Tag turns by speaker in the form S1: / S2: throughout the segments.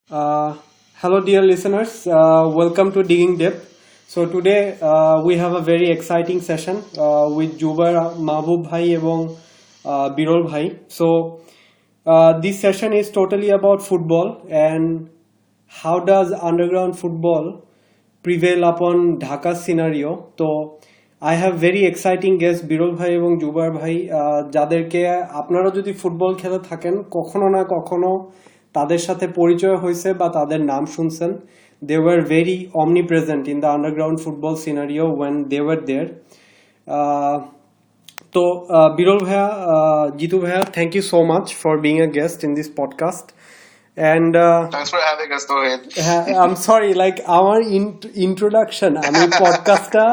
S1: Uh, Hello, dear listeners. Welcome to Digging Depth. So today we have a very exciting session with Zubair Mahbub bhai এবং Birol bhai. So this session is totally about football and how does underground football prevail upon Dhaka scenario. তো I have very exciting guests বিরল ভাই এবং জুবায়ের ভাই যাদেরকে আপনারা যদি football খেলে থাকেন কখনো না কখনো তাদের সাথে পরিচয় হয়েছে বা তাদের নাম শুনছেন. They were very omnipresent in the underground football scenario when they were there. Uh, তো বিরল ভাইয়া, জিতু ভাইয়া, thank you so much for being a guest in this podcast. And
S2: Thanks for having us, Rohit.
S1: I'm sorry, like our introduction, আমি পডকাস্টটা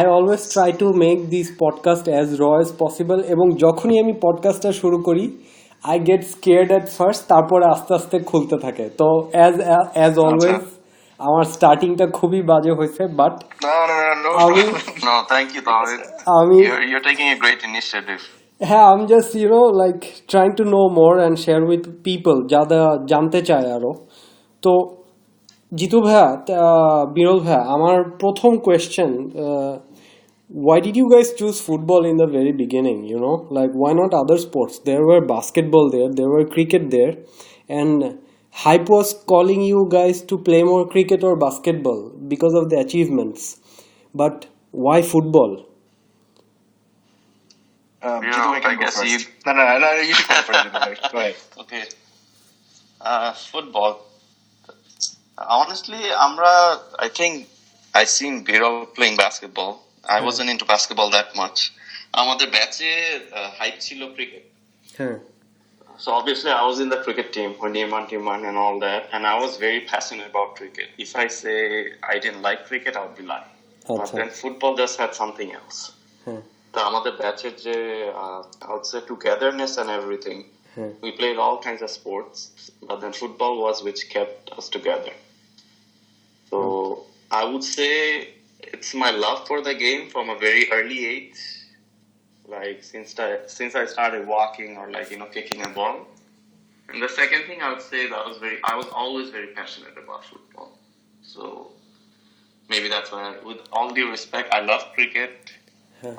S1: I always try to make this podcast as raw as possible এবং যখনই আমি পডকাস্টটা শুরু করি I get scared at first, তারপরে আস্তে আস্তে খুলতে থাকে. তো as always আমার স্টার্টিংটা খুবই বাজে হয়েছে, but
S2: No, thank you, Rohit.
S1: আমি
S2: You're taking a great initiative.
S1: হ্যাঁ, I'm just like trying to know more and share with people যারা জানতে চায় আরো. তো জিতু ভাইয়া, বিরল ভাইয়া, আমার প্রথম question, why did you guys choose football in the very beginning? Like why not other sports? There were basketball there were cricket there, and hype was calling you guys to play more cricket or basketball because of the achievements. But why football?
S2: I guess you... No, you should go first. Go ahead. Okay. Football. Honestly, I think I seen Birol playing basketball. I wasn't into basketball that much. আমাদের ব্যাচে hype ছিল cricket. So obviously I was in the cricket team when team won and all that, and I was very passionate about cricket. If I say I didn't like cricket, I would be lying. But then football just had something else. So আমাদের ব্যাচের যে I would say togetherness and everything. We played all kinds of sports, but then football was which kept us together. So I would say it's my love for the game from a very early age. Like since I started walking or kicking a ball. And the second thing I would say I was always very passionate about football. So maybe that's why, with all due respect, I love cricket.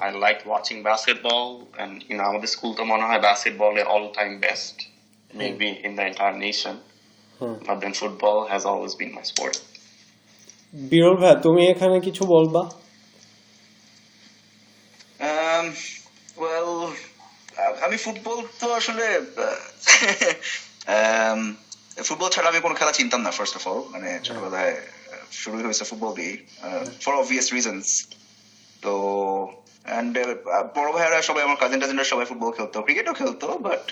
S2: I liked watching basketball, and আমাদের school তো মনে হয় basketball all-time best, maybe in the entire nation. But then football has always been my sport.
S1: বিরল ভাই, তুমি এখানে কিছু বলবা?
S3: Well, আমি ফুটবল তো আসলে ফুটবল ছাড়া আমি কোনো খেলা চিনতাম না, ফার্স্ট অফ অল. মানে ছোটবেলায় শুরু হয়েছে ফুটবল দিয়ে, ফর অবভিয়াস রিজনস. তো অ্যান্ড বড় ভাইয়েরা সবাই, আমার কাজিনরা সবাই ফুটবল খেলতো, ক্রিকেটও খেলতো, বাট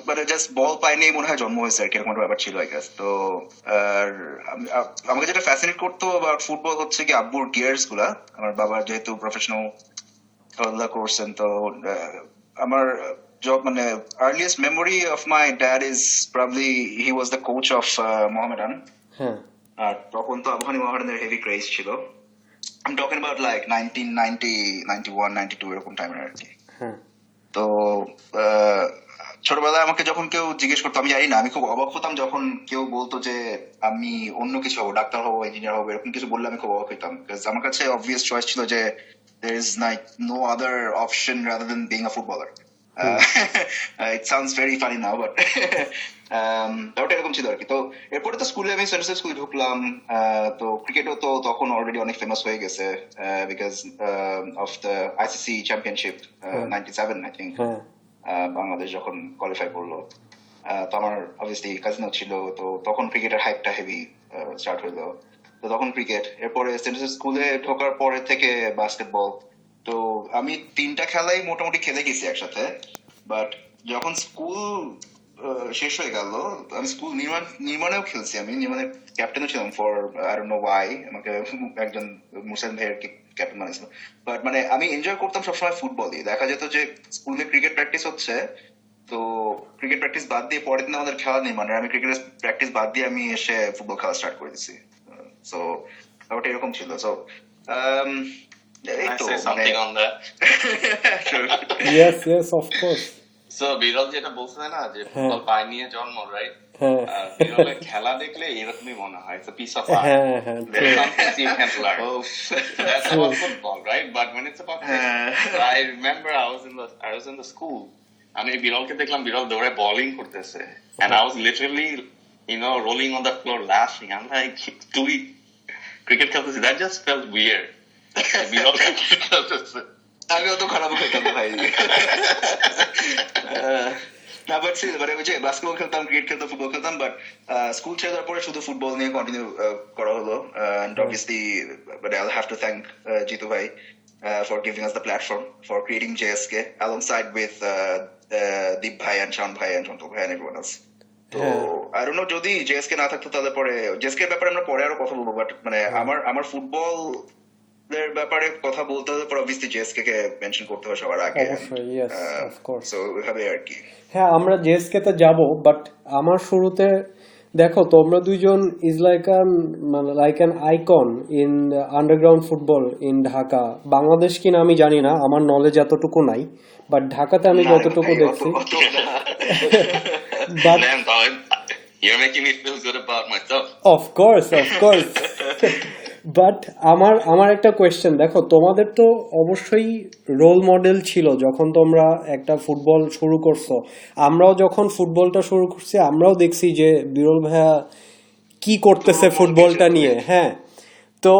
S3: মানে জাস্ট বল পাইনি মনে হয় জন্ম হয়েছে আর কি, এরকম একটা ব্যাপার ছিল আই গেস. তো আর আমাকে যেটা ফ্যাসিনেট করতো অ্যাবাউট ফুটবল হচ্ছে কি আব্বুর গিয়ার্স গুলা. আমার বাবা যেহেতু প্রফেশনাল খেলাধুলা করছেন, তো আমার মানে earliest memory of my dad is probably he was the coach of Mohammedan. আর তখন তো আফগানি মোহামেডানের হেভি ক্রেজ ছিল. I am talking about like 1990, 91, 92 এরকম টাইমের আর কি. তো ছোটবেলায় আমাকে যখন কেউ জিজ্ঞেস করতো, আমি জানি না, আমি খুব অবাক হতাম যখন কেউ বলতো যে আমি অন্য কিছু হবো, ডাক্তার হবো, ইঞ্জিনিয়ার হবো, এরকম কিছু বললে আমি খুব অবাক হইতাম. আমার কাছে অবভিয়াস চয়েস ছিল যে there is like no other option rather than being a footballer. It sounds very funny now, but ব্যাপারটা এরকম ছিল আর কি. তো এরপরে তো স্কুলে আমি সেন্ট জোসেফ স্কুলে ঢুকলাম. তো ক্রিকেটও তো তখন অলরেডি অনেক ফেমাস হয়ে গেছে because of the ICC championship 97 I think, Bangladesh যখন কোয়ালিফাই করলো. তো আমার অবভিয়াসলি কাজিনও ছিল, তো তখন ক্রিকেটের হাইপটা হেভি স্টার্ট হইলো. তো তখন ক্রিকেট, এরপরে সেন্ট জোসেফ স্কুলে ঢোকার পরে থেকে বাস্কেটবল. তো আমি 3টা খেলাই মোটামুটি খেলে গেছি একসাথে. বাট যখন স্কুল শেষ হয়ে গেল, আমি স্কুল নির্মাণেও খেলছি. আমি নির্মাণের ক্যাপ্টেনও ছিলাম for I don't know Y. আমাকে একজন মুসলিম ভাইয়ের ক্যাপ্টেন বানিয়েছিল. বাট মানে আমি এনজয় করতাম সবসময় ফুটবলই. দেখা যেত যে স্কুলে ক্রিকেট প্র্যাকটিস হচ্ছে, তো ক্রিকেট প্র্যাকটিস বাদ দিয়ে পরের দিন আমাদের খেলা নেই, মানে আমি ক্রিকেট প্র্যাকটিস বাদ দিয়ে আমি এসে ফুটবল খেলা স্টার্ট করে দিচ্ছি. সো ব্যাপারটা এরকম ছিল. So
S2: I say something on that.
S1: Yes, of course.
S2: So বিরল যেটা বলছে না যে ফুটবল পায়ে নিয়ে জন্ম, রাইট?
S1: হ্যাঁ
S2: বিরলের খেলা দেখলে এরকমই মনে হয়, it's a piece of art.
S1: হ্যাঁ হ্যাঁ
S2: There's some things you can't learn.
S3: Oh.
S2: That's about football, right? But when it's about cricket, so I remember I was in the school. আমি বিরলকে দেখলাম, বিরল দৌড়ে বোলিং করতেছে, and I was literally, rolling on the floor laughing. I'm like, তুই cricket খেলতেছিস? That just felt weird. Biral cricket খেলতেছে।
S3: আমি অত খারাপ খেলতাম না ভাই। না বাট মানে ওই যে বাস্কেটবল খেলতাম, ক্রিকেট খেলতাম, ফুটবল খেলতাম, বাট স্কুল ছেড়ে দেওয়ার পরে শুধু ফুটবল নিয়ে কন্টিনিউ করা হলো। And obviously but I will have to thank Jitu ভাই for giving us the platform for creating JSK alongside with Deep bhai and Sean bhai and Chontok bhai and everyone else. তো I don't know, যদি JSK না থাকতো তাহলে পরে JSK এর ব্যাপারে আমরা পরে আরো কথা বলবো, বাট মানে আমার ফুটবল এর ব্যাপারে কথা বলতে হলে পরে অবভিয়াসলি JSK কে মেনশন করতে হবে সবার আগে।
S1: অবশ্যই, yes, of course.
S3: সো এভাবে আর কি।
S1: হ্যাঁ, আমরা জেএসকে তে যাব, বাট আমার শুরুতে দেখো তোমরা দুইজন is like an icon in underground football in Dhaka. Bangladesh কিনা আমি জানি না, আমার নলেজ এতটুকু নাই, বাট ঢাকাতে আমি যতটুকু দেখছি।
S2: But you're making me feel good about myself.
S1: Of course. But আমার একটা কোয়েশ্চেন, দেখো তোমাদের তো অবশ্যই রোল মডেল ছিল যখন তোমরা একটা ফুটবল শুরু করছো। আমরাও যখন ফুটবলটা শুরু করছি আমরাও দেখছি যে বিরল ভাইয়া কি করতেছে ফুটবলটা নিয়ে। হ্যাঁ, তো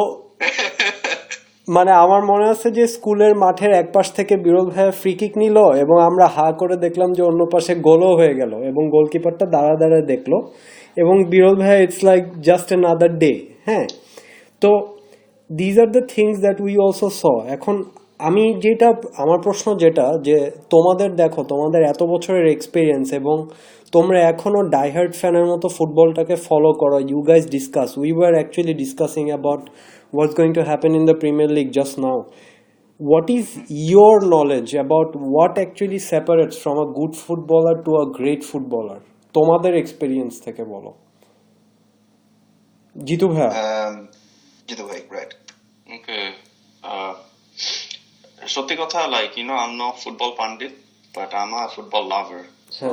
S1: মানে আমার মনে আছে যে স্কুলের মাঠের এক পাশ থেকে বিরল ভাইয়া ফ্রি কিক নিল এবং আমরা হা করে দেখলাম যে অন্য পাশে গোলও হয়ে গেল এবং গোলকিপারটা দাঁড়ায় দেখলো এবং বিরল ভাইয়া it's like just another day. হ্যাঁ, তো these are the things that we also saw. এখন আমি আমার প্রশ্ন যেটা যে তোমাদের দেখো তোমাদের এত বছরের এক্সপিরিয়েন্স এবং তোমরা এখনো ডাইহার্ড ফ্যানের মতো ফুটবলটাকে ফলো করো। You guys discuss, we were actually discussing about what's going to happen in the Premier League just now. What is your knowledge about what actually separates from a good footballer to a great footballer? তোমাদের experience থেকে বলো। জিতু ভাইয়া।
S3: জিতু ভাই, right.
S2: Okay. সত্যি কথা, like, I'm not football pundit, but I'm a football lover. So,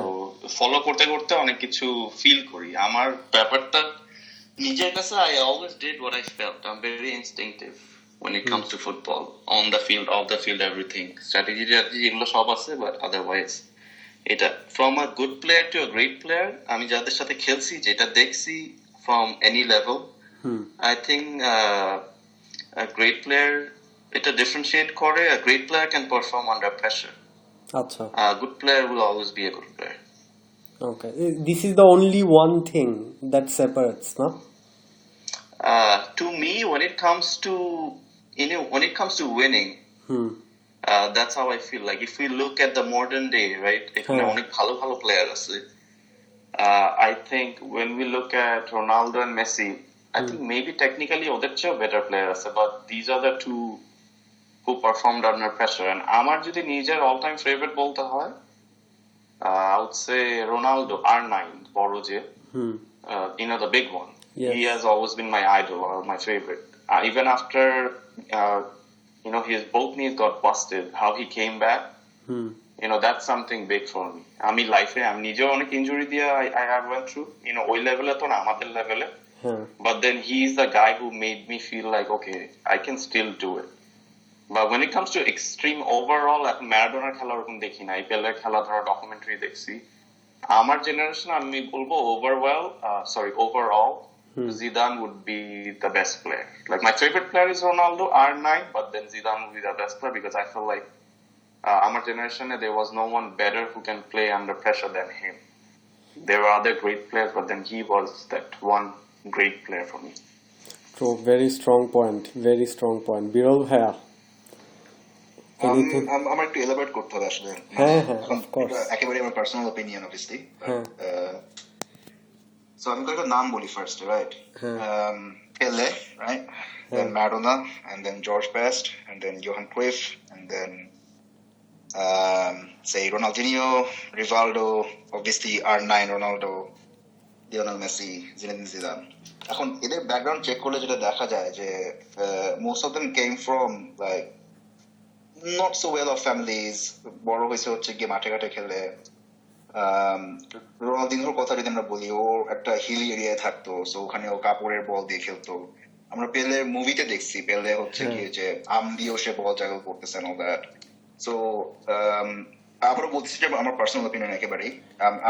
S2: follow করতে করতে অনেক কিছু ফিল করি। আমার ব্যাপারটা নিজের কাছে, I always did what I felt. I'm very instinctive when it comes to football. On the field, off the field, everything. Strategy এগুলো সব আছে, but otherwise এটা from a good player to a great player, আমি যাদের সাথে খেলছি, যেটা দেখছি from any level, I think a great player, এটা differentiate করে. A great player can perform under pressure.
S1: আচ্ছা,
S2: A good player will always be a good player.
S1: Okay, this is the only one thing that separates, no?
S2: To me, when it comes to winning, that's how I feel. Like, if we look at the modern day, right, এখানে অনেক ভালো player আছে. I think when we look at Ronaldo and Messi, I think maybe technically ওদের চেয়েও better player আছে, but these are the two who performed under pressure. And আমার যদি নিজের all time favorite বলতে হয়, I would say Ronaldo, R9, বড় যে, the big one. Yes. He has always been my idol or my favorite. Even after his both knees got busted, how he came back, that's something big for me. আমি লাইফে আমি নিজেও অনেক injury দিয়ে I went through, ওই লেভেলে তো না, আমাদের লেভেলে, but then he is the guy who made me feel like, okay, I can still do it. But when it comes to extreme overall, এখন ম্যারাডোনার খেলা ওরকম দেখি না, IPL এর খেলা ধরো ডকুমেন্টারি দেখছি। আমার জেনারেশন আমি বলবো overall Zidane would be the best player. Like, my favorite player is Ronaldo, R9, but then Zidane would be the best player because I feel like our generation, there was no one better who can play under pressure than him. There were other great players, but then he was that one great player for me.
S1: So, very strong point. Birol bhaiya,
S3: আমার একটু elaborate করতে হবে আসলে।
S1: হ্যাঁ, of course.
S3: একেবারে আমার personal opinion obviously. So আমি কয়েকটা নাম বলি first, right? Pele, right? Then Maradona, and then George Best, and then Johan Cruyff, and then say Ronaldinho, Rivaldo, obviously R9 Ronaldo, Lionel Messi, Zinedine Zidane. এখন এদের background check করলে যেটা দেখা যায় যে most of them came from like not so well off families, বড় হয়েছে হচ্ছে গিয়ে মাঠে ঘাটে খেলে, রোনালদিনহোর কথা যদি আমরা বলি, ও একটা হিলি এরিয়ায় থাকতো, সো ওখানে ও কাপড়ের বল দিয়ে খেলতো। আমরা পেলে মুভিতে দেখছি, পেলে হচ্ছে কি যে আম দিয়েও সে বল জাগল করতেছে অল দ্যাট। সো আবারও বলতেছি যে আমার পার্সোনাল ওপিনিয়ন একেবারেই,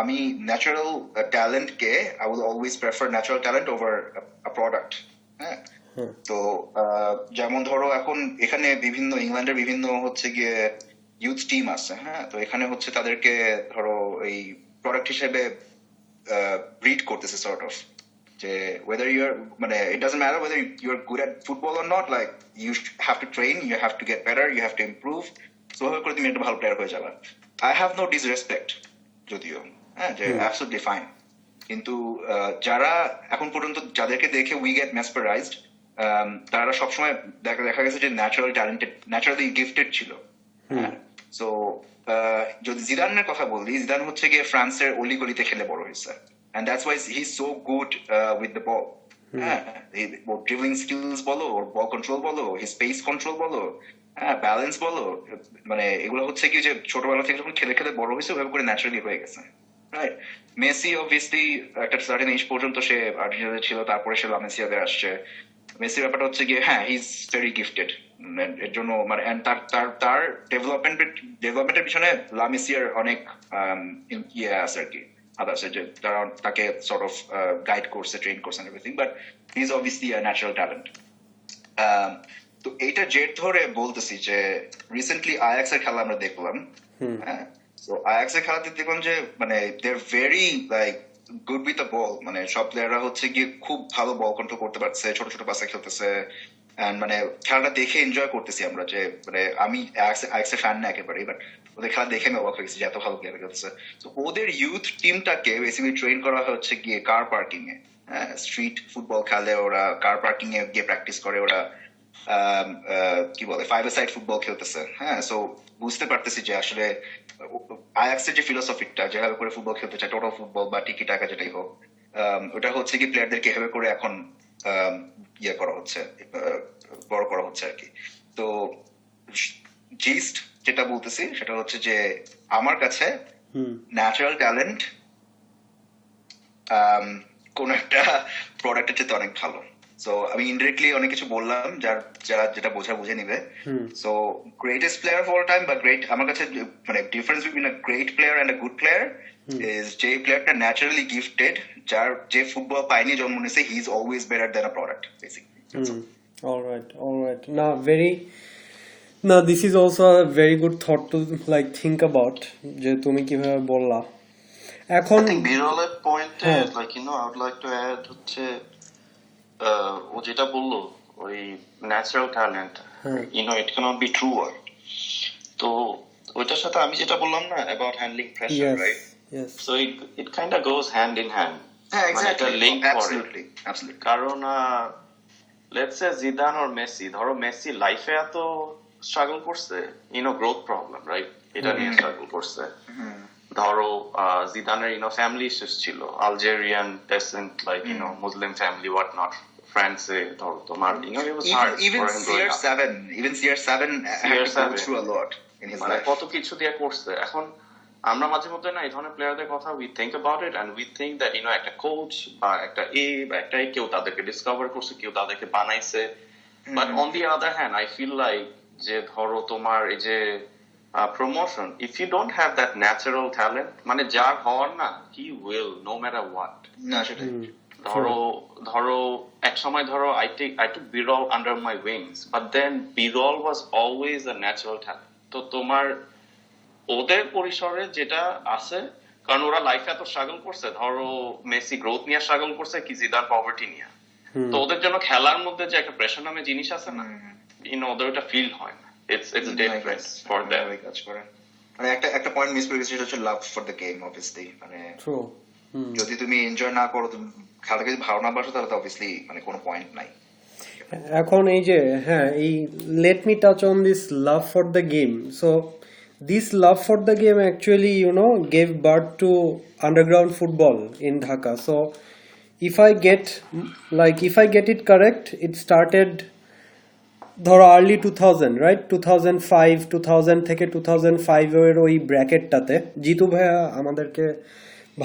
S3: আমি ন্যাচারাল ট্যালেন্টকে I will always prefer natural talent over a product. হ্যাঁ, তো যেমন ধরো এখন এখানে বিভিন্ন ইংল্যান্ডের বিভিন্ন হচ্ছে গিয়ে ইউথ টিম আছে, হ্যাঁ, তো এখানে হচ্ছে তাদেরকে ধরো এই প্রোডাক্ট হিসেবে ব্রিড করতেছে সর্ট অফ, যে whether you're মানে it doesn't matter whether you're good at football or not, like you have to train, you have to get better, you have to improve, so ভাবে করে তুমি একটা ভালো player হয়ে যাবে। I have no disrespect যদিও, হ্যাঁ, যে absolutely fine, কিন্তু যারা এখন পর্যন্ত যাদেরকে দেখে উই গেট মেসপারাইজড, তারা সবসময় দেখা গেছে যে ন্যাচারাল ট্যালেন্টেড, ন্যাচারালি গিফটেড ছিল। সো যদি জিদানের কথা বলি, জিদান হচ্ছে গিয়ে ফ্রান্সের অলি গলিতে খেলে বড় হয়েছে, and that's why he's so good with the ball. হ্যাঁ, ওর ড্রিবলিং স্কিলস বলো, ওর বল কন্ট্রোল বলো, হিজ স্পেস কন্ট্রোল বলো, হ্যাঁ, ব্যালেন্স বলো, মানে এগুলো হচ্ছে কি যে ছোটবেলা থেকে যখন খেলে খেলে বড় হয়েছে ওইভাবে করে ন্যাচারালি হয়ে গেছে। রাইট, মেসি অবভিয়াসলি একটা সার্টেন এজ পর্যন্ত সে আর্জেন্টিনাতে ছিল, তারপরে সে লামেসিয়াতে আসছে। মেসির ব্যাপারটা হচ্ছে গিয়ে হ্যাঁ, হি ইজ ভেরি গিফটেড, এর জন্য মানে তার ডেভেলপমেন্টের পিছনে লামেসিয়ার অনেক ইয়ে আছে আর কি, হাত আছে, যে তারা তাকে সর্ট অফ গাইড করছে, ট্রেন করছে everything, but he is obviously a natural talent. তো এইটা জেট ধরে বলতেছি যে রিসেন্টলি আয়াক্স এর খেলা আমরা দেখলাম, হ্যাঁ, তো আয়াক্স এর খেলাতে দেখলাম যে মানে they are very like good with the ball, মানে সব প্লেয়াররা হচ্ছে গিয়ে খুব ভালো বল কন্ট্রোল করতে পারছে, ছোট ছোট পাসে খেলতেছে, মানে খেলাটা দেখে এনজয় করতেছি আমরা, যে মানে আমি আয়াক্স এর ফ্যান না একেবারেই, বাট ওদের খেলা দেখে আমি অবাক হয়েছি যে এত ভালো প্লেয়ার খেলতেছে। তো ওদের ইউথ টিমটাকে বেসিক্যালি ট্রেন করা হচ্ছে গিয়ে কার পার্কিং এ, হ্যাঁ, স্ট্রিট ফুটবল খেলে ওরা, কার পার্কিং এ গিয়ে প্র্যাকটিস করে ওরা, কি বলে ফাইভ সাইড ফুটবল খেলতেছে। হ্যাঁ, সো বুঝতে পারতেছি যে আসলে আয়াক্সের যে ফিলোসফিটা, যেভাবে করে ফুটবল খেলতে চায়, টোটাল ফুটবল বা টিকি টাকা যেটাই হোক, ওটা হচ্ছে কি প্লেয়ারদেরকে এভাবে করে এখন ইয়ে করা হচ্ছে, বড় করা হচ্ছে আর কি। তো জিস্ট যেটা বলতেছি সেটা হচ্ছে যে আমার কাছে ন্যাচারাল ট্যালেন্ট কোন একটা প্রোডাক্টের চেয়ে অনেক ভালো। সো আমি ইনডিরেক্টলি অনেক কিছু বললাম, যারা যেটা বোঝা বুঝে নিবে। So greatest player of all time বা গ্রেট, আমার কাছে মানে difference between a great player and a good player is যে প্লেয়ারটা ন্যাচারালি গিফটেড, যার যে ফুটবল পায়নি জন্ম নিয়েছে, he is always better than a product basically.
S1: All right. Now this is also a very good thought to like think about, যে তুমি কিভাবে বললা এখন।
S2: I think Birol's point like I would like to add হচ্ছে ও যেটা বললো ওই natural talent, it cannot be true or তো ওইটার সাথে আমি যেটা বললাম না about handling pressure, right?
S1: Yes.
S2: So it kind of goes hand in hand.
S3: Yeah, exactly.
S2: Link
S3: Absolutely.
S2: কারণ let's say Zidane or Messi, ধরো মেসি লাইফে এত স্ট্রাগল করছে, গ্রোথ প্রবলেম, রাইট, এটা নিয়ে স্ট্রাগল করছে। ধরো জিদানের ফ্যামিলি ইস্যুস ছিল, Algerian descent, like Muslim family, what not, ফ্রান্সে ধরো তোমার কত কিছু দিয়ে করছে। এখন আমরা মাঝে মধ্যে না এই ধরনের প্লেয়ারদের কথা we think about it and we think that একটা কোচ বা একটা কেউ তাদেরকে ডিসকভার করছে, কেউ তাদেরকে বানাইছে। But on the other hand I feel like যে ধরো তোমার এই যে promotion, if you don't have that natural talent, মানে যার হওয়ার না, he will no matter what. ধরো এক সময় ধরো I took Birol under my wings, but then Birol was always a natural talent. তো তোমার ওদের পরিসরে যেটা আছে, কারণ ওরা লাইফে এত স্ট্রাগল করছে, ধরো মেসি গ্রোথ নিয়ে স্ট্রাগল করছে, কি জিদান পভার্টি নিয়ে, তো ওদের জন্য খেলার মধ্যে যে একটা প্রেশার নামে জিনিস আছে না, ওদের ওটা ফিল হয় না, it's different for them.
S3: মানে একটা পয়েন্ট মিস করে গেছে, সেটা হচ্ছে লাভ ফর দ্য গেম। অবভিয়াসলি মানে যদি তুমি এনজয় না করো, খেলাটাকে যদি ভালো না বাসো, তাহলে তো অবভিয়াসলি মানে কোনো পয়েন্ট নাই।
S1: এখন এই যে এই let me touch on this love for the game. So this love for the game actually gave birth to underground football in Dhaka. So if I get it correct, it started ধরো early 2000 right 2005 থেকে 2005 এর ওই ব্র্যাকেটটাতে জিতু ভাইয়া আমাদেরকে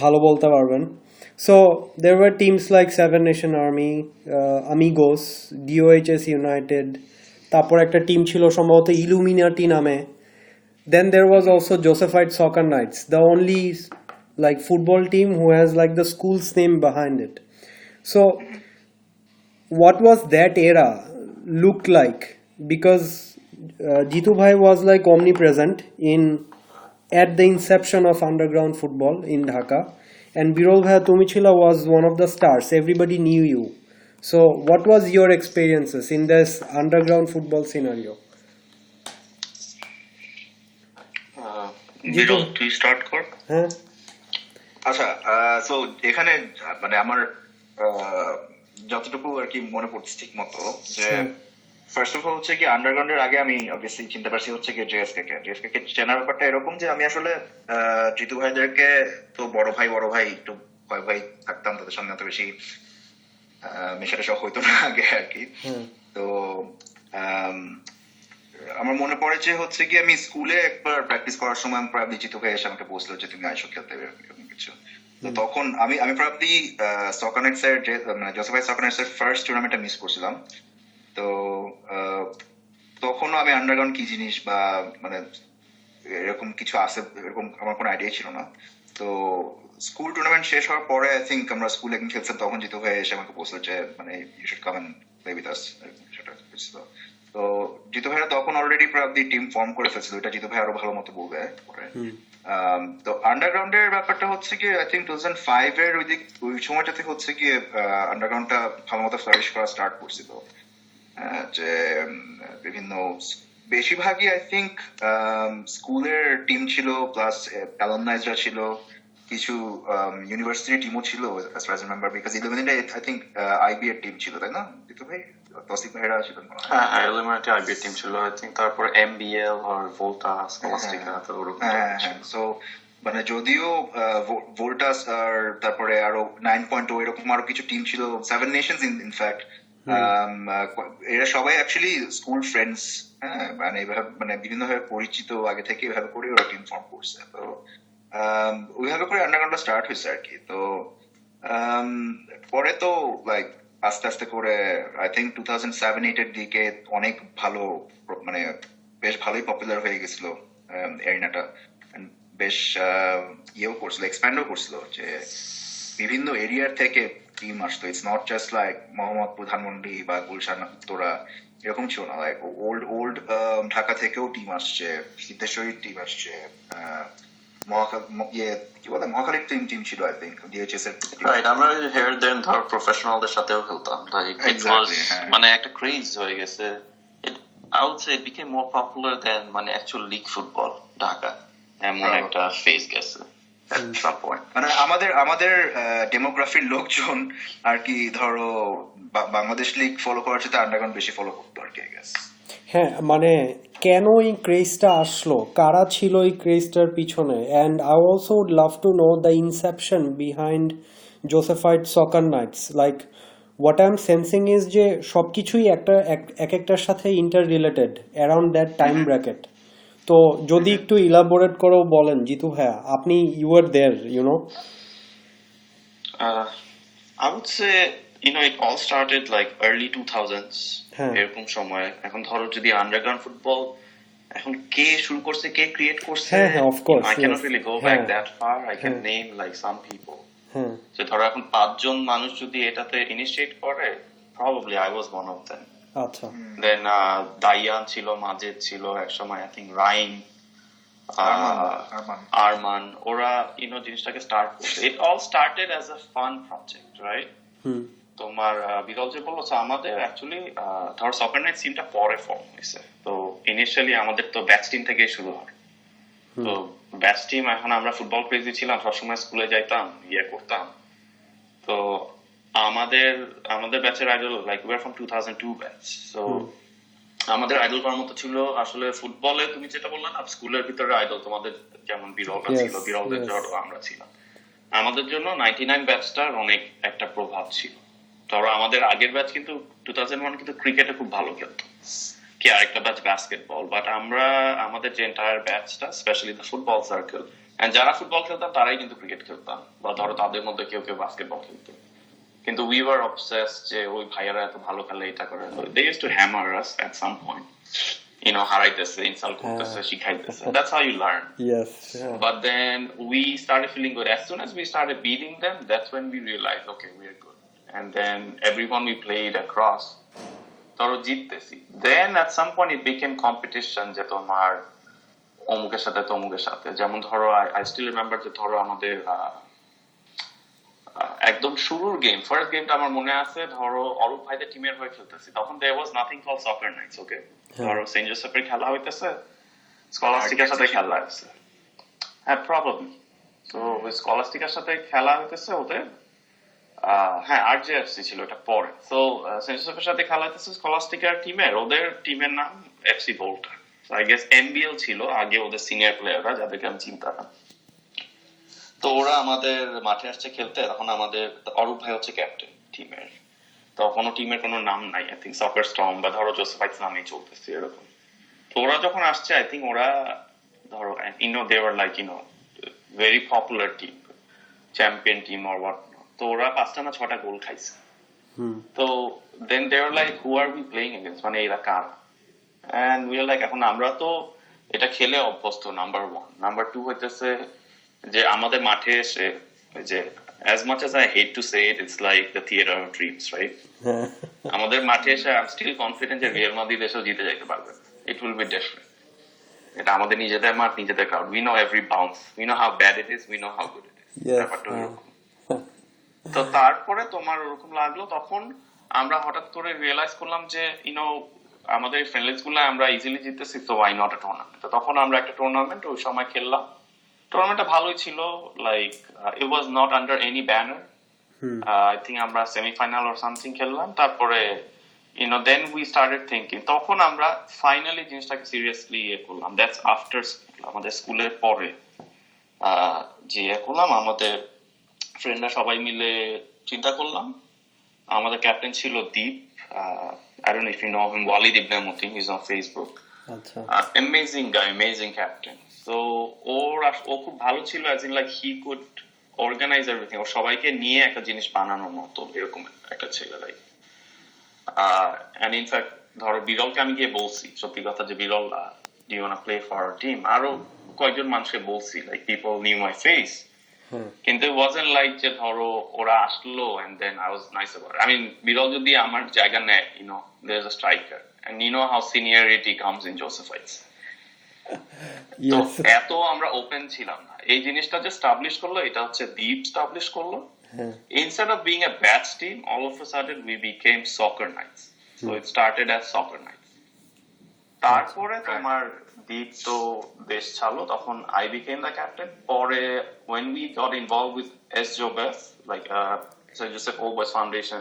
S1: ভালো বলতে পারবেন so there were teams like Seven Nation Army, Amigos, DOHS United, তারপর একটা টিম ছিল সম্ভবত ইলুমিনাটি নামে. Then there was also Josephite Soccer Knights, the only like football team who has like the school's name behind it. So what was that era looked like? Because Jitu Bhai was like omnipresent in at the inception of underground football in Dhaka, and Birol Bhai Tumichila was one of the stars. Everybody knew you. So what was your experiences in this underground football scenario?
S2: বিরল তুই start কর।
S1: হ্যাঁ
S3: আচ্ছা, so এখানে মানে আমার যতটুকু আর কি মনে পড়ছে ঠিক মতো যে ফার্স্ট অফ অল হচ্ছে কি আন্ডারগ্রাউন্ডের আগে আমি অবভিয়াসলি চিন্তা পারছি হচ্ছে কি জেএসকে কে চেনার ব্যাপারটা এরকম যে আমি আসলে জিতু ভাইদেরকে তো বড় ভাই একটু ভয় ভয় থাকতাম, তাদের সামনে অত বেশি মেশাটা সব হইতো না আগে আর কি। তো আমার মনে পড়ে যে হচ্ছে কি আমি স্কুলে একবার প্র্যাকটিস করার সময় প্রায় জিতু ভাই এসে আমাকে বলছিল যে তুমি আইসো খেলতে এরকম কিছু। তো তখন আমি প্রায় সকার নাইটস এর মানে জোসেফাইট সকার নাইটস এর ফার্স্ট টুর্নামেন্টটা মিস করছিলাম। তো তখনও আমি আন্ডারগ্রাউন্ড কি জিনিস বা মানে এরকম কিছু আছে এরকম আমার কোনো আইডিয়া ছিল না। তো স্কুল টুর্নামেন্ট শেষ হওয়ার পরে আই থিঙ্ক আমরা স্কুলে একদিন খেলছিলাম, তখন জিতু ভাই এসে আমাকে বলছিল যে মানে you should come and play with us, সেটা বলছিল। তো জিতু ভাইরা তখন অলরেডি প্রায় টিম ফর্ম করে ফেলছিল, এটা জিতু ভাই আরো ভালো মতো বলবে পরে। তো আন্ডারগ্রাউন্ডের ব্যাপারটা হচ্ছে কি আই থিঙ্ক 2005 এর ওই সময়টা থেকে হচ্ছে কি আন্ডারগ্রাউন্ডটা ভালো মতো ফ্লারিশ করা স্টার্ট করছিল। যে বিভিন্ন বেশিরভাগই আই থিঙ্ক স্কুলের টিম ছিল, প্লাস অ্যালুমনাইজরা ছিল, কিছু ইউনিভার্সিটি টিমও ছিল as far as I remember, because ইলেভেনে আই থিঙ্ক আইবি এর টিম ছিল, তাই না জিতু ভাই? তৌসিফ ভাইরা ছিলেন মনে হয়।
S2: হ্যাঁ ইলেভেনে আইবি টিম ছিল আই থিঙ্ক, তারপর এমবিএল আর ভোল্টা স্কলাস্টিকা তো ওরকম।
S3: সো মানে যদিও ভোল্টাস আর তারপরে আরো 9.0 এরকম আরো কিছু টিম ছিল, সেভেন নেশনস ইনফ্যাক্ট, এরা সবাই অ্যাকচুয়ালি স্কুল ফ্রেন্ডস, হ্যাঁ মানে এভাবে মানে বিভিন্ন ভাবে পরিচিত আগে থেকে, এভাবে করে ওরা টিম ফর্ম করছে। তো ওইভাবে করে আন্ডারগ্রাউন্ডটা স্টার্ট হয়েছে আর কি। তো পরে তো লাইক আস্তে আস্তে করে আই থিঙ্ক 2007-8 এর দিকে অনেক ভালো মানে বেশ ভালোই পপুলার হয়ে গেছিল এরিনাটা, বেশ ইয়েও করছিল, এক্সপ্যান্ডও করছিল, যে বিভিন্ন এরিয়ার থেকে টিম আসতো। It's not just like Mohammadpur, Dhanmondi বা গুলশান, উত্তরা এরকম ছিল না, লাইক ওল্ড ঢাকা থেকেও টিম আসছে, সিদ্ধেশ্বরীর টিম আসছে, মহাখালীর টিম ছিল আই থিঙ্ক, ডিএইচএস এর।
S2: রাইট, আমরা হিয়ার দেন ধর প্রফেশনালদের সাথেও খেলতাম, লাইক ইট ওয়াজ মানে একটা ক্রেজ হয়ে গেছে। I would say it became more popular than মানে actual league football ঢাকা, এমন একটা ফেজ গেছে at some point।
S3: মানে আমাদের ডেমোগ্রাফির লোকজন আর কি ধরো বাংলাদেশ লিগ ফলো করার সাথে আন্ডারগ্রাউন্ড বেশি ফলো করতো আর কি, আই গেস।
S1: হ্যাঁ মানে কেন এই ক্রেজটা আসলো, কারা ছিল এই ক্রেজটার পিছনে, and I also would love to know the inception behind Josephite soccer knights. Like what I am sensing is যে সবকিছুই একটার সাথে inter related around that time bracket. তো যদি একটু ইলাবোরেট করেও বলেন জিতু ভাইয়া, আপনি you are there you know.
S2: I would say it all started like early 2000s এরকম সময়। এখন ধরো যদি আন্ডারগ্রাউন্ড ফুটবল এখন কে শুরু করছে, কে ক্রিয়েট করছে,
S1: of course,
S2: I cannot really go back that far. I can name like some people. যে ধরো এখন 5 জন মানুষ যদি এটাতে ইনিশিয়েট করে, probably I was one of them.
S1: আচ্ছা।
S2: দেন দাইয়ান ছিল, মাজেদ ছিল একসময়, আই থিঙ্ক রাইম, আরমান, ওরা জিনিসটাকে স্টার্ট করছে। It all started as a fun project, right? তোমার বিরল যে বললো, আমাদের অ্যাকচুয়ালি ধর সকার নাইট টিমটা পরে ফর্ম হয়েছে। তো ইনিশিয়ালি আমাদের তো ব্যাচ টিম থেকেই শুরু হয়। তো ব্যাচ টিম, এখন আমরা ফুটবল ক্রেজি ছিলাম, সবসময় স্কুলে যাইতাম, করতাম। তো আমাদের ব্যাচের idol like we are from 2002 batch. So আমাদের আইডল করার মতো ছিল আসলে ফুটবলে, তুমি যেটা বললে না স্কুলের ভিতরে আইডল, তোমাদের যেমন বিরল ছিল, বিরলদের জন্য আমরা ছিলাম। আমাদের জন্য 99 ব্যাচটার অনেক একটা প্রভাব ছিল। ধরো আমাদের আগের ব্যাচ কিন্তু 2001 কিন্তু ক্রিকেটে খুব ভালো খেলতো। কি আরেকটা ব্যাচ বাস্কেটবল, বাট আমরা আমাদের যে এন্টায়ার ব্যাচটা specially the football circle, and যারা ফুটবল খেলতাম তারাই কিন্তু ক্রিকেট খেলতাম, বা ধরো তাদের মধ্যে কেউ কেউ বাস্কেটবল খেলতো, কিন্তু উই ওয়ার অবসেসড যে ওই ভাইয়ারা এত ভালো খেলে, এটা করে। They used to hammer us at some point, হারাইতেছে, ইনসাল্ট করতেছে, শিখাইতেছে। That's how you learn.
S1: Yes. Yeah.
S2: But then we started feeling good. As soon as we started beating them, that's when we realized, okay, we're good. And then everyone we played across, ধরো জিততেছি। Then at some point it became competition, যে তোমার অমুকের সাথে তমুকের সাথে। যেমন ধরো I still remember যে ধরো আমাদের একদম শুরুর গেম, ফার্স্ট গেমটা আমার মনে আছে, ধরো অরূপ ভাইদের টিমের হয়ে খেলতেছি, তখন there was nothing called soccer nights, okay? ধরো সেন্ট জোসেফের খেলা হইতেছে, স্কলাস্টিকার সাথে খেলা হচ্ছে, হ্যাঁ প্রবাবলি। তো ওই স্কলাস্টিকার সাথে খেলা হইতেছে ওদের, হ্যাঁ আরজেএফসি ছিল এটা পরে। তো সেন্ট জোসেফের সাথে খেলা হইতেছে স্কলাস্টিকার টিমের, ওদের টিমের নাম এফসি ভোল্টা। আই গেস এনবিএল ছিল আগে, ওদের সিনিয়র প্লেয়াররা যাদেরকে আমি চিন্তা। তো ওরা আমাদের মাঠে আসছে খেলতে, তখন আমাদের অরূপ ভাই হচ্ছে ক্যাপ্টেন টিমের, তখনও টিমের কোনো নাম নাই, আই থিঙ্ক সকার স্টর্ম বা ধরো জোসেফাইটস নামেই চলতেছে এরকম। তো ওরা যখন আসছে, আই থিঙ্ক ওরা ধরো they were like very popular team, champion team or what. তো ওরা 5টা না 6টা গোল খাইছে। তো then they were like who are we playing against, মানে এরা কার? এন্ড উই আর লাইক, এখন আমরা তো এটা খেলে অভ্যস্ত, নাম্বার 1। নাম্বার 2 হইতেছে যে আমাদের মাঠে এসে যে as much as I hate to say it, it's like the theater of dreams, right? আমাদের মাঠে এসে I'm still confident যে রিয়াল মাদ্রিদ এসেও জিতে যাইতে পারবে। It will be different. এটা আমাদের নিজেদের মাঠ, নিজেদের crowd, we know every bounce, we know how bad it is, we know how good it is. ব্যাপারটা এরকম। তো তারপরে তোমার ওরকম লাগলো, তখন আমরা হঠাৎ করে রিয়েলাইজ করলাম যে আমাদের ফ্রেন্ডলিজ গুলো আমরা ইজিলি জিততেছি, তো why not a tournament? তো তখন আমরা একটা টুর্নামেন্ট ওই সময় খেললাম। টুর্নামেন্টটা ভালোই ছিল, like it was not under any banner. I think আমরা সেমিফাইনাল অর সামথিং খেললাম। তারপরে দেন উই স্টার্টেড থিঙ্কিং, তখন আমরা ফাইনালি জিনিসটাকে সিরিয়াসলি করলাম। দ্যাটস আফটার স্কুল, আমাদের স্কুলের পরে যে করলাম, আমাদের ফ্রেন্ডরা সবাই মিলে চিন্তা করলাম। আমাদের ক্যাপ্টেন ছিল দীপ, I don't know if you know him, Walid ibn Mutim, he's on Facebook. Amazing guy, amazing captain. So ও খুব ভালো ছিল, as in like he could organize everything. ও সবাইকে নিয়ে একটা জিনিস বানানোর মতো এরকম একটা ছেলে, লাইক and in fact ধরো বিরলকে আমি গিয়ে বলছি সত্যি কথা যে বিরল, do you want to play for our team? আরো কয়েকজন মানুষকে বলছি, like people knew my face. কিন্তু it wasn't like যে ধরো ওরা আসলো and then I was nice about it. I mean বিরল যদি আমার জায়গা নেয়, there's a striker and you know how seniority comes in Josephites. তো এত আমরা ওপেন ছিলাম না। এই জিনিসটা যে স্টাবলিশ করলো, এটা হচ্ছে দীপ স্টাবলিশ করলো। Instead of being a batch team, all of a sudden we became Soccer Knights. So it started as Soccer Knights. তারপরে তোমার দীপ তো দেশ ছাড়লো, তখন I became the captain. পরে when we got involved with SJOBS, like Joseph Oboys Foundation,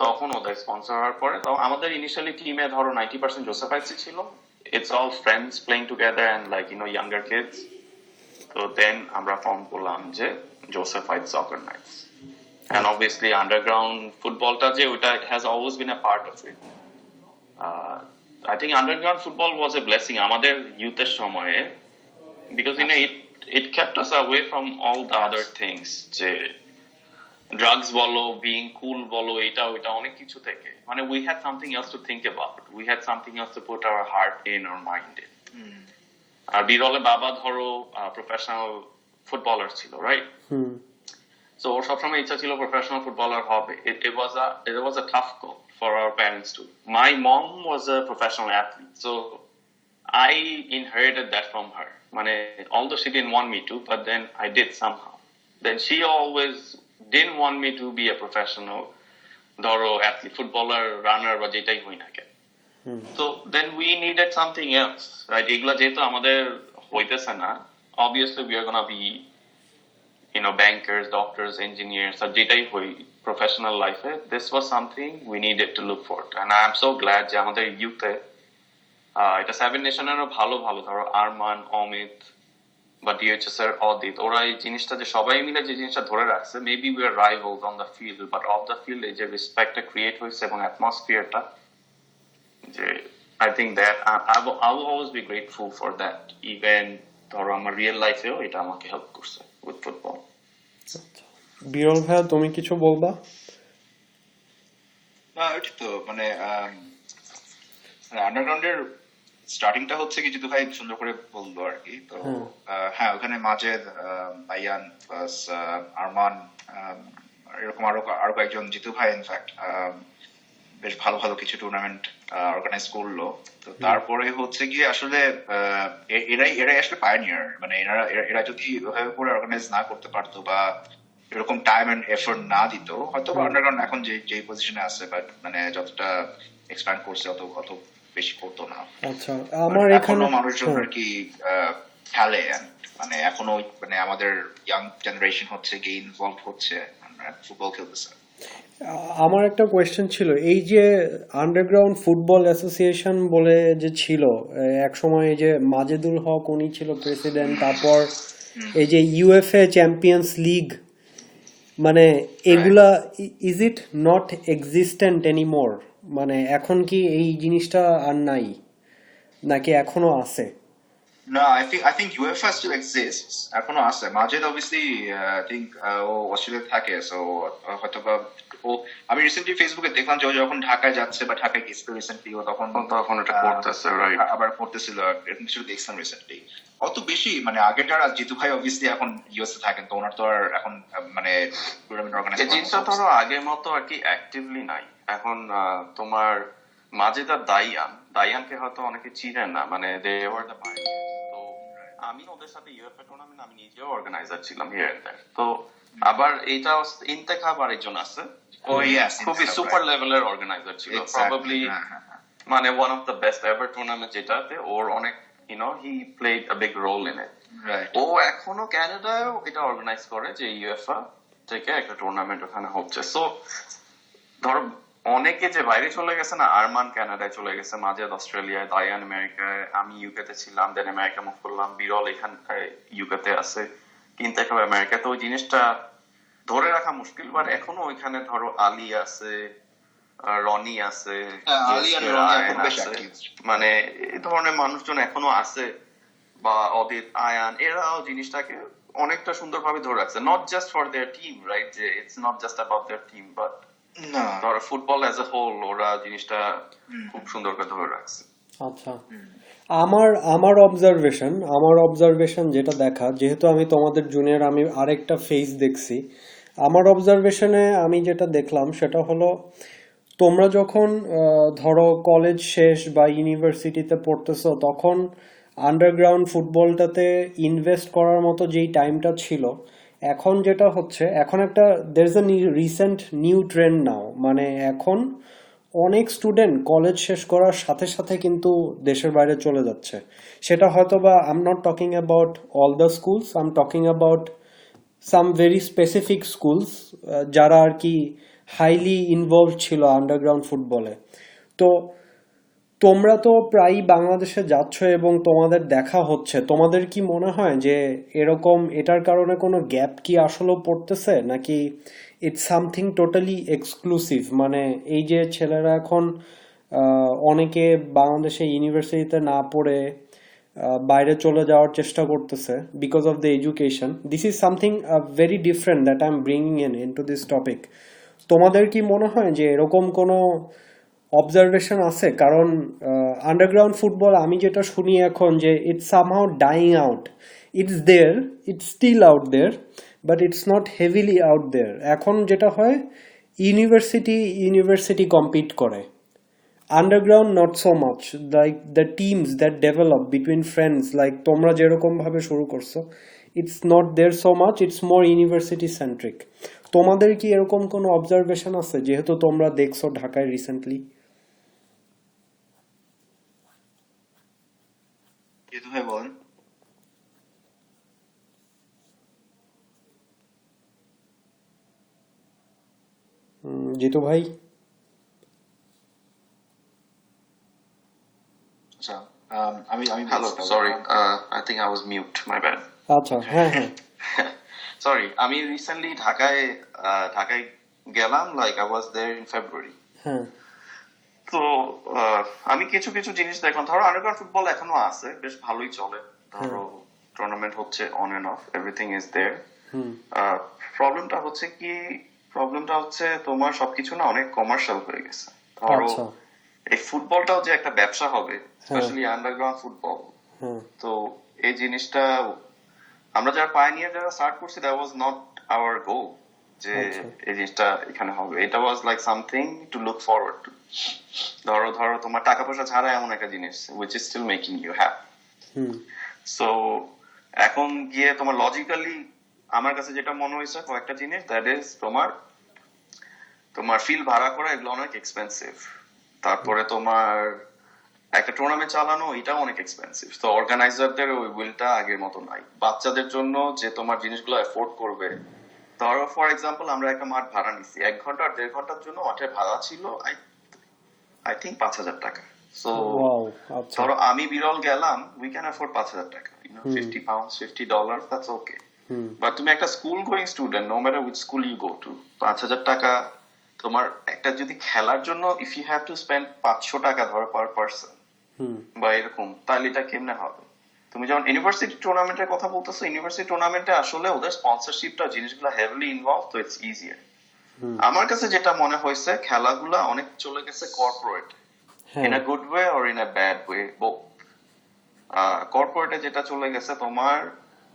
S2: তখন ওদের sponsor হওয়ার পরে আমাদের ইনিশিয়ালি টিমে ধরো 90% Josephite ছিল। It's all friends playing together and like younger kids. So then আমরা ফর্ম করলাম যে Josephites Soccer Knights. And obviously underground footballটা যে ওটা has always been a part of it. I think underground football was a blessing আমাদের ইউথের সময়ে, because it kept us away from all the other things, যে drugs বলো, being কুল বলো, এটা ওইটা অনেক কিছু থেকে, মানে we had something else to think about, we had something else to put our heart in or mind in. আর বিরলের বাবা ধরো প্রফেশনাল ফুটবলার ছিল, রাইট? সো ওর সবসময় ইচ্ছা ছিল প্রফেশনাল ফুটবলার হবে। It was a tough goal for our parents too. My mom was a professional athlete, so I inherited that from her. মানে although she didn't want me to, but then I did somehow. Then she always didn't want me to be a professional ধরো athlete, footballer, runner বা যেটাই হই না কেন। So then we needed something else, right? এগুলা যেহেতু আমাদের হইতেছে না, obviously we are gonna be bankers, doctors, engineers, or যেটাই হই professional life A, this was something we needed to look for. And I am so glad যে আমাদের youth এ এটা 7 Nationেরও ভালো ধরো আরমান, অমিত বা DHS এর অদিত, ওরা এই জিনিসটা যে সবাই মিলে যে জিনিসটা ধরে রাখছে, maybe we are rivals on the field, but of the field এই যে রেসপেক্টটা ক্রিয়েট হয়েছে এবং অ্যাটমসফিয়ারটা, যে I think that I will always be grateful for that. Even ধরো আমার রিয়েল লাইফেও এটা আমাকে হেল্প করছে উইথ ফুটবল।
S1: বিরল ভাইয়া তুমি কিছু বলবা?
S3: না ওইটা তো মানে আন্ডারগ্রাউন্ডের স্টার্টিংটা হচ্ছে কি জিতু ভাই সুন্দর করে বললো আর কি। তো হ্যাঁ ওখানে মাজেদ, আয়ান প্লাস আরমান, এরকম আরো কয়েকজন, জিতু ভাই ইনফ্যাক্ট বেশ ভালো ভালো কিছু টুর্নামেন্ট অর্গানাইজ করলো। তো তারপরে হচ্ছে গিয়ে আসলে এরাই আসলে পায়োনিয়ার, মানে এরা যদি ওইভাবে করে অর্গানাইজ না করতে পারতো বা এরকম টাইম এন্ড এফোর্ট না দিত, হয়তো আন্ডারগ্রাউন্ড এখন যে পজিশনে আছে বাট মানে যতটা এক্সপ্যান্ড করছে অত বেশি করতো না।
S1: আচ্ছা, আমার এখানে
S3: মানুষজন আর কি খেলে, মানে এখনো মানে আমাদের ইয়াং জেনারেশন হচ্ছে কি ইনভলভ হচ্ছে, ফুটবল খেলতেছে।
S1: আমার একটা কোয়েশ্চেন ছিল, এই যে আন্ডারগ্রাউন্ড ফুটবল অ্যাসোসিয়েশন বলে যে ছিল এক সময়, এই যে মাজেদুল হক উনি ছিল প্রেসিডেন্ট, তারপর এই যে ইউএফএ চ্যাম্পিয়ন্স লিগ, মানে এগুলা is it not existent anymore? মানে এখন কি এই জিনিসটা আর নাই নাকি এখনো আছে?
S3: No, I think UEFA still exists. এখনো আছে। মাজেদ obviously I think ও অস্ট্রেলিয়া থাকে, সো হয়তোবা ও, আমি রিসেন্টলি ফেসবুকে দেখলাম যে ও যখন ঢাকায় যাচ্ছে বা ঢাকায় গেছিল রিসেন্টলি, ও তখন
S2: এটা করতেছে, রাইট,
S3: আবার করতেছিল, এরকম কিছু দেখছিলাম রিসেন্টলি। অত বেশি মানে আগের যারা, জিতু ভাই অবভিয়াসলি এখন ইউএসএ থাকেন, তো ওনার তো আর এখন মানে টুর্নামেন্ট অর্গানাইজ
S2: এই জিনিসটা ধরো আগের মতো আর কি অ্যাক্টিভলি নাই এখন। তোমার মাজেদ আর দাইয়ানকে হয়তো অনেকে চিনেন না, মানে দে ওয়ার দ্য পায়োনিয়ার। তো আমি ওদের সাথে ইউএফএ টুর্নামেন্ট আমি নিজেও অর্গানাইজার ছিলাম হিয়ার এন্ড দেয়ার। তো আবার এইটা ইন্তেখাব আরেকজন আছে, খুবই সুপার লেভেলের অর্গানাইজার ছিল, প্রবাবলি মানে one of the best ever tournament, যেটাতে ওর অনেক he played a big role in it. ও এখনো ক্যানাডায় এটা অর্গানাইজ করে, যে ইউএফএ থেকে একটা টুর্নামেন্ট ওখানে হচ্ছে। সো ধরো অনেকে যে বাইরে চলে গেছে না, আরমান কানাডায় চলে গেছে, মাজেদ অস্ট্রেলিয়ায়, দায়ান আমেরিকায়, আমি ইউকেতে ছিলাম, দেন আমেরিকা মুভ করলাম, বিরল এখানকার ইউকেতে আছে, কিন্তু এখন আমেরিকা। তো ওই জিনিসটা ধরে রাখা মুশকিল, বাট এখনো ওইখানে ধরো আলী আছে, রনি আছে, মানে এই ধরনের মানুষজন এখনো আছে, বা অদিত, আয়ান, এরাও জিনিসটাকে অনেকটা সুন্দরভাবে ধরে রাখছে, not just for their team, right, যে it's not just about their team, but ধরো ফুটবল অ্যাজ এ হোল ওরা জিনিসটা খুব সুন্দর করে ধরে রাখছে।
S1: আচ্ছা, আমার অবজারভেশন যেটা দেখা, যেহেতু আমি তোমাদের জুনিয়র, আমি আরেকটা ফেস দেখছি। আমার অবজারভেশনে আমি যেটা দেখলাম সেটা হলো, তোমরা যখন ধরো কলেজ শেষ বা ইউনিভার্সিটিতে পড়তেছো, তখন আন্ডারগ্রাউন্ড ফুটবলটাতে ইনভেস্ট করার মতো যেই টাইমটা ছিল, এখন যেটা হচ্ছে, এখন একটা there is a recent new trend now, মানে এখন অনেক স্টুডেন্ট কলেজ শেষ করার সাথে সাথে কিন্তু দেশের বাইরে চলে যাচ্ছে। সেটা হয়তো বা I am not talking about all the schools, I am talking about some very specific schools, যারা আর কি হাইলি ইনভলভ ছিল আন্ডারগ্রাউন্ড ফুটবলে। তো তোমরা তো প্রায়ই বাংলাদেশে যাচ্ছ এবং তোমাদের দেখা হচ্ছে, তোমাদের কি মনে হয় যে এরকম এটার কারণে কোনো গ্যাপ কি আসলেও পড়তেছে, নাকি ইটস সামথিং টোটালি এক্সক্লুসিভ? মানে এই যে ছেলেরা এখন অনেকে বাংলাদেশে ইউনিভার্সিটিতে না পড়ে বাইরে চলে যাওয়ার চেষ্টা করতেছে because of the education, this is something very different that I am bringing in to this topic. তোমাদের কি মনে হয় যে এরকম কোনো অবজারভেশন আছে? কারণ আন্ডারগ্রাউন্ড ফুটবল আমি যেটা শুনি এখন, যে it's somehow dying out, it's there, it's still out there, but it's not heavily out there. এখন যেটা হয়, ইউনিভার্সিটি কম্পিট করে, underground not so much, like the teams that develop between friends, like তোমরা যেরকম ভাবে শুরু করছো, it's not there so much, it's more university centric. তোমাদের কি এরকম কোনো অবজারভেশন আছে, যেহেতু তোমরা দেখছো ঢাকায় রিসেন্টলি?
S3: জিতু ভাই বলেন।
S1: জিতু ভাই,
S3: আচ্ছা আমি
S2: hello, sorry, I think I was mute, my bad.
S1: আচ্ছা, হ্যাঁ হ্যাঁ,
S2: সরি, আমি রিসেন্টলি ঢাকায় গেলাম, like I was there in February.
S1: হ্যাঁ।
S2: তো আমি কিছু কিছু জিনিস দেখলাম, ধরো আন্ডারগ্রাউন্ড ফুটবল এখনো আছে, বেশ ভালোই চলে, ধরো টুর্নামেন্ট হচ্ছে on and off, everything is there. প্রবলেমটা হচ্ছে তোমার সবকিছু না অনেক কমার্শিয়াল হয়ে গেছে। ধরো এই ফুটবলটাও যে একটা ব্যবসা হবে, স্পেশালি আন্ডারগ্রাউন্ড ফুটবল, তো এই জিনিসটা আমরা যারা পাইনিয়ার যারা স্টার্ট করছি, দ্যাট ওয়াজ নট আওয়ার গোল যে এই জিনিসটা এখানে হবে। এটা was like something to look forward to. ধরো তোমার টাকা পয়সা ছাড়া এমন একটা জিনিস which is still making you happy. So এখন গিয়ে তোমার লজিক্যালি আমার কাছে যেটা মনে হয়েছে কয়েকটা জিনিস, দ্যাট ইজ তোমার ফিল্ড ভাড়া করা, এগুলো অনেক এক্সপেন্সিভ। তারপরে তোমার একটা টুর্নামেন্ট চালানো, এটা অনেক এক্সপেন্সিভ। তো অর্গানাইজারদের ওই উইলটা আগের মতো নাই বাচ্চাদের জন্য যে তোমার জিনিসগুলো এফোর্ড করবে। ধরো ফর এক্সাম্পল আমরা একটা মাঠ ভাড়া নিচ্ছি, 1 ঘন্টা আর 1.5 ঘন্টার জন্য মাঠের ভাড়া ছিল আই থিঙ্ক 5,000 টাকা। সো ধরো আমি বিরল গেলাম, উই ক্যান অ্যাফোর্ড 5,000 টাকা, £50, $50, দ্যাটস ওকে। বাট তুমি একটা school going student, no matter which school you go to, 5,000 টাকা তোমার একটা যদি খেলার জন্য if you have to spend 500 টাকা ধরো পার পার্সন বা এরকম, তাহলে এটা কেমনে হবে? তুমি যখন ইউনিভার্সিটি টুর্নামেন্টের কথা বলতেছো, ইউনিভার্সিটি টুর্নামেন্টে আসলে ওদের স্পন্সরশিপটা জিনিসগুলো হেভিলি ইনভলভ, তো ইটস ইজিয়ার। আমার কাছে যেটা মনে হয়েছে খেলাগুলা অনেক চলে গেছে corporate, in a good way or in a bad way, both. কর্পোরেটে যেটা চলে গেছে তোমার,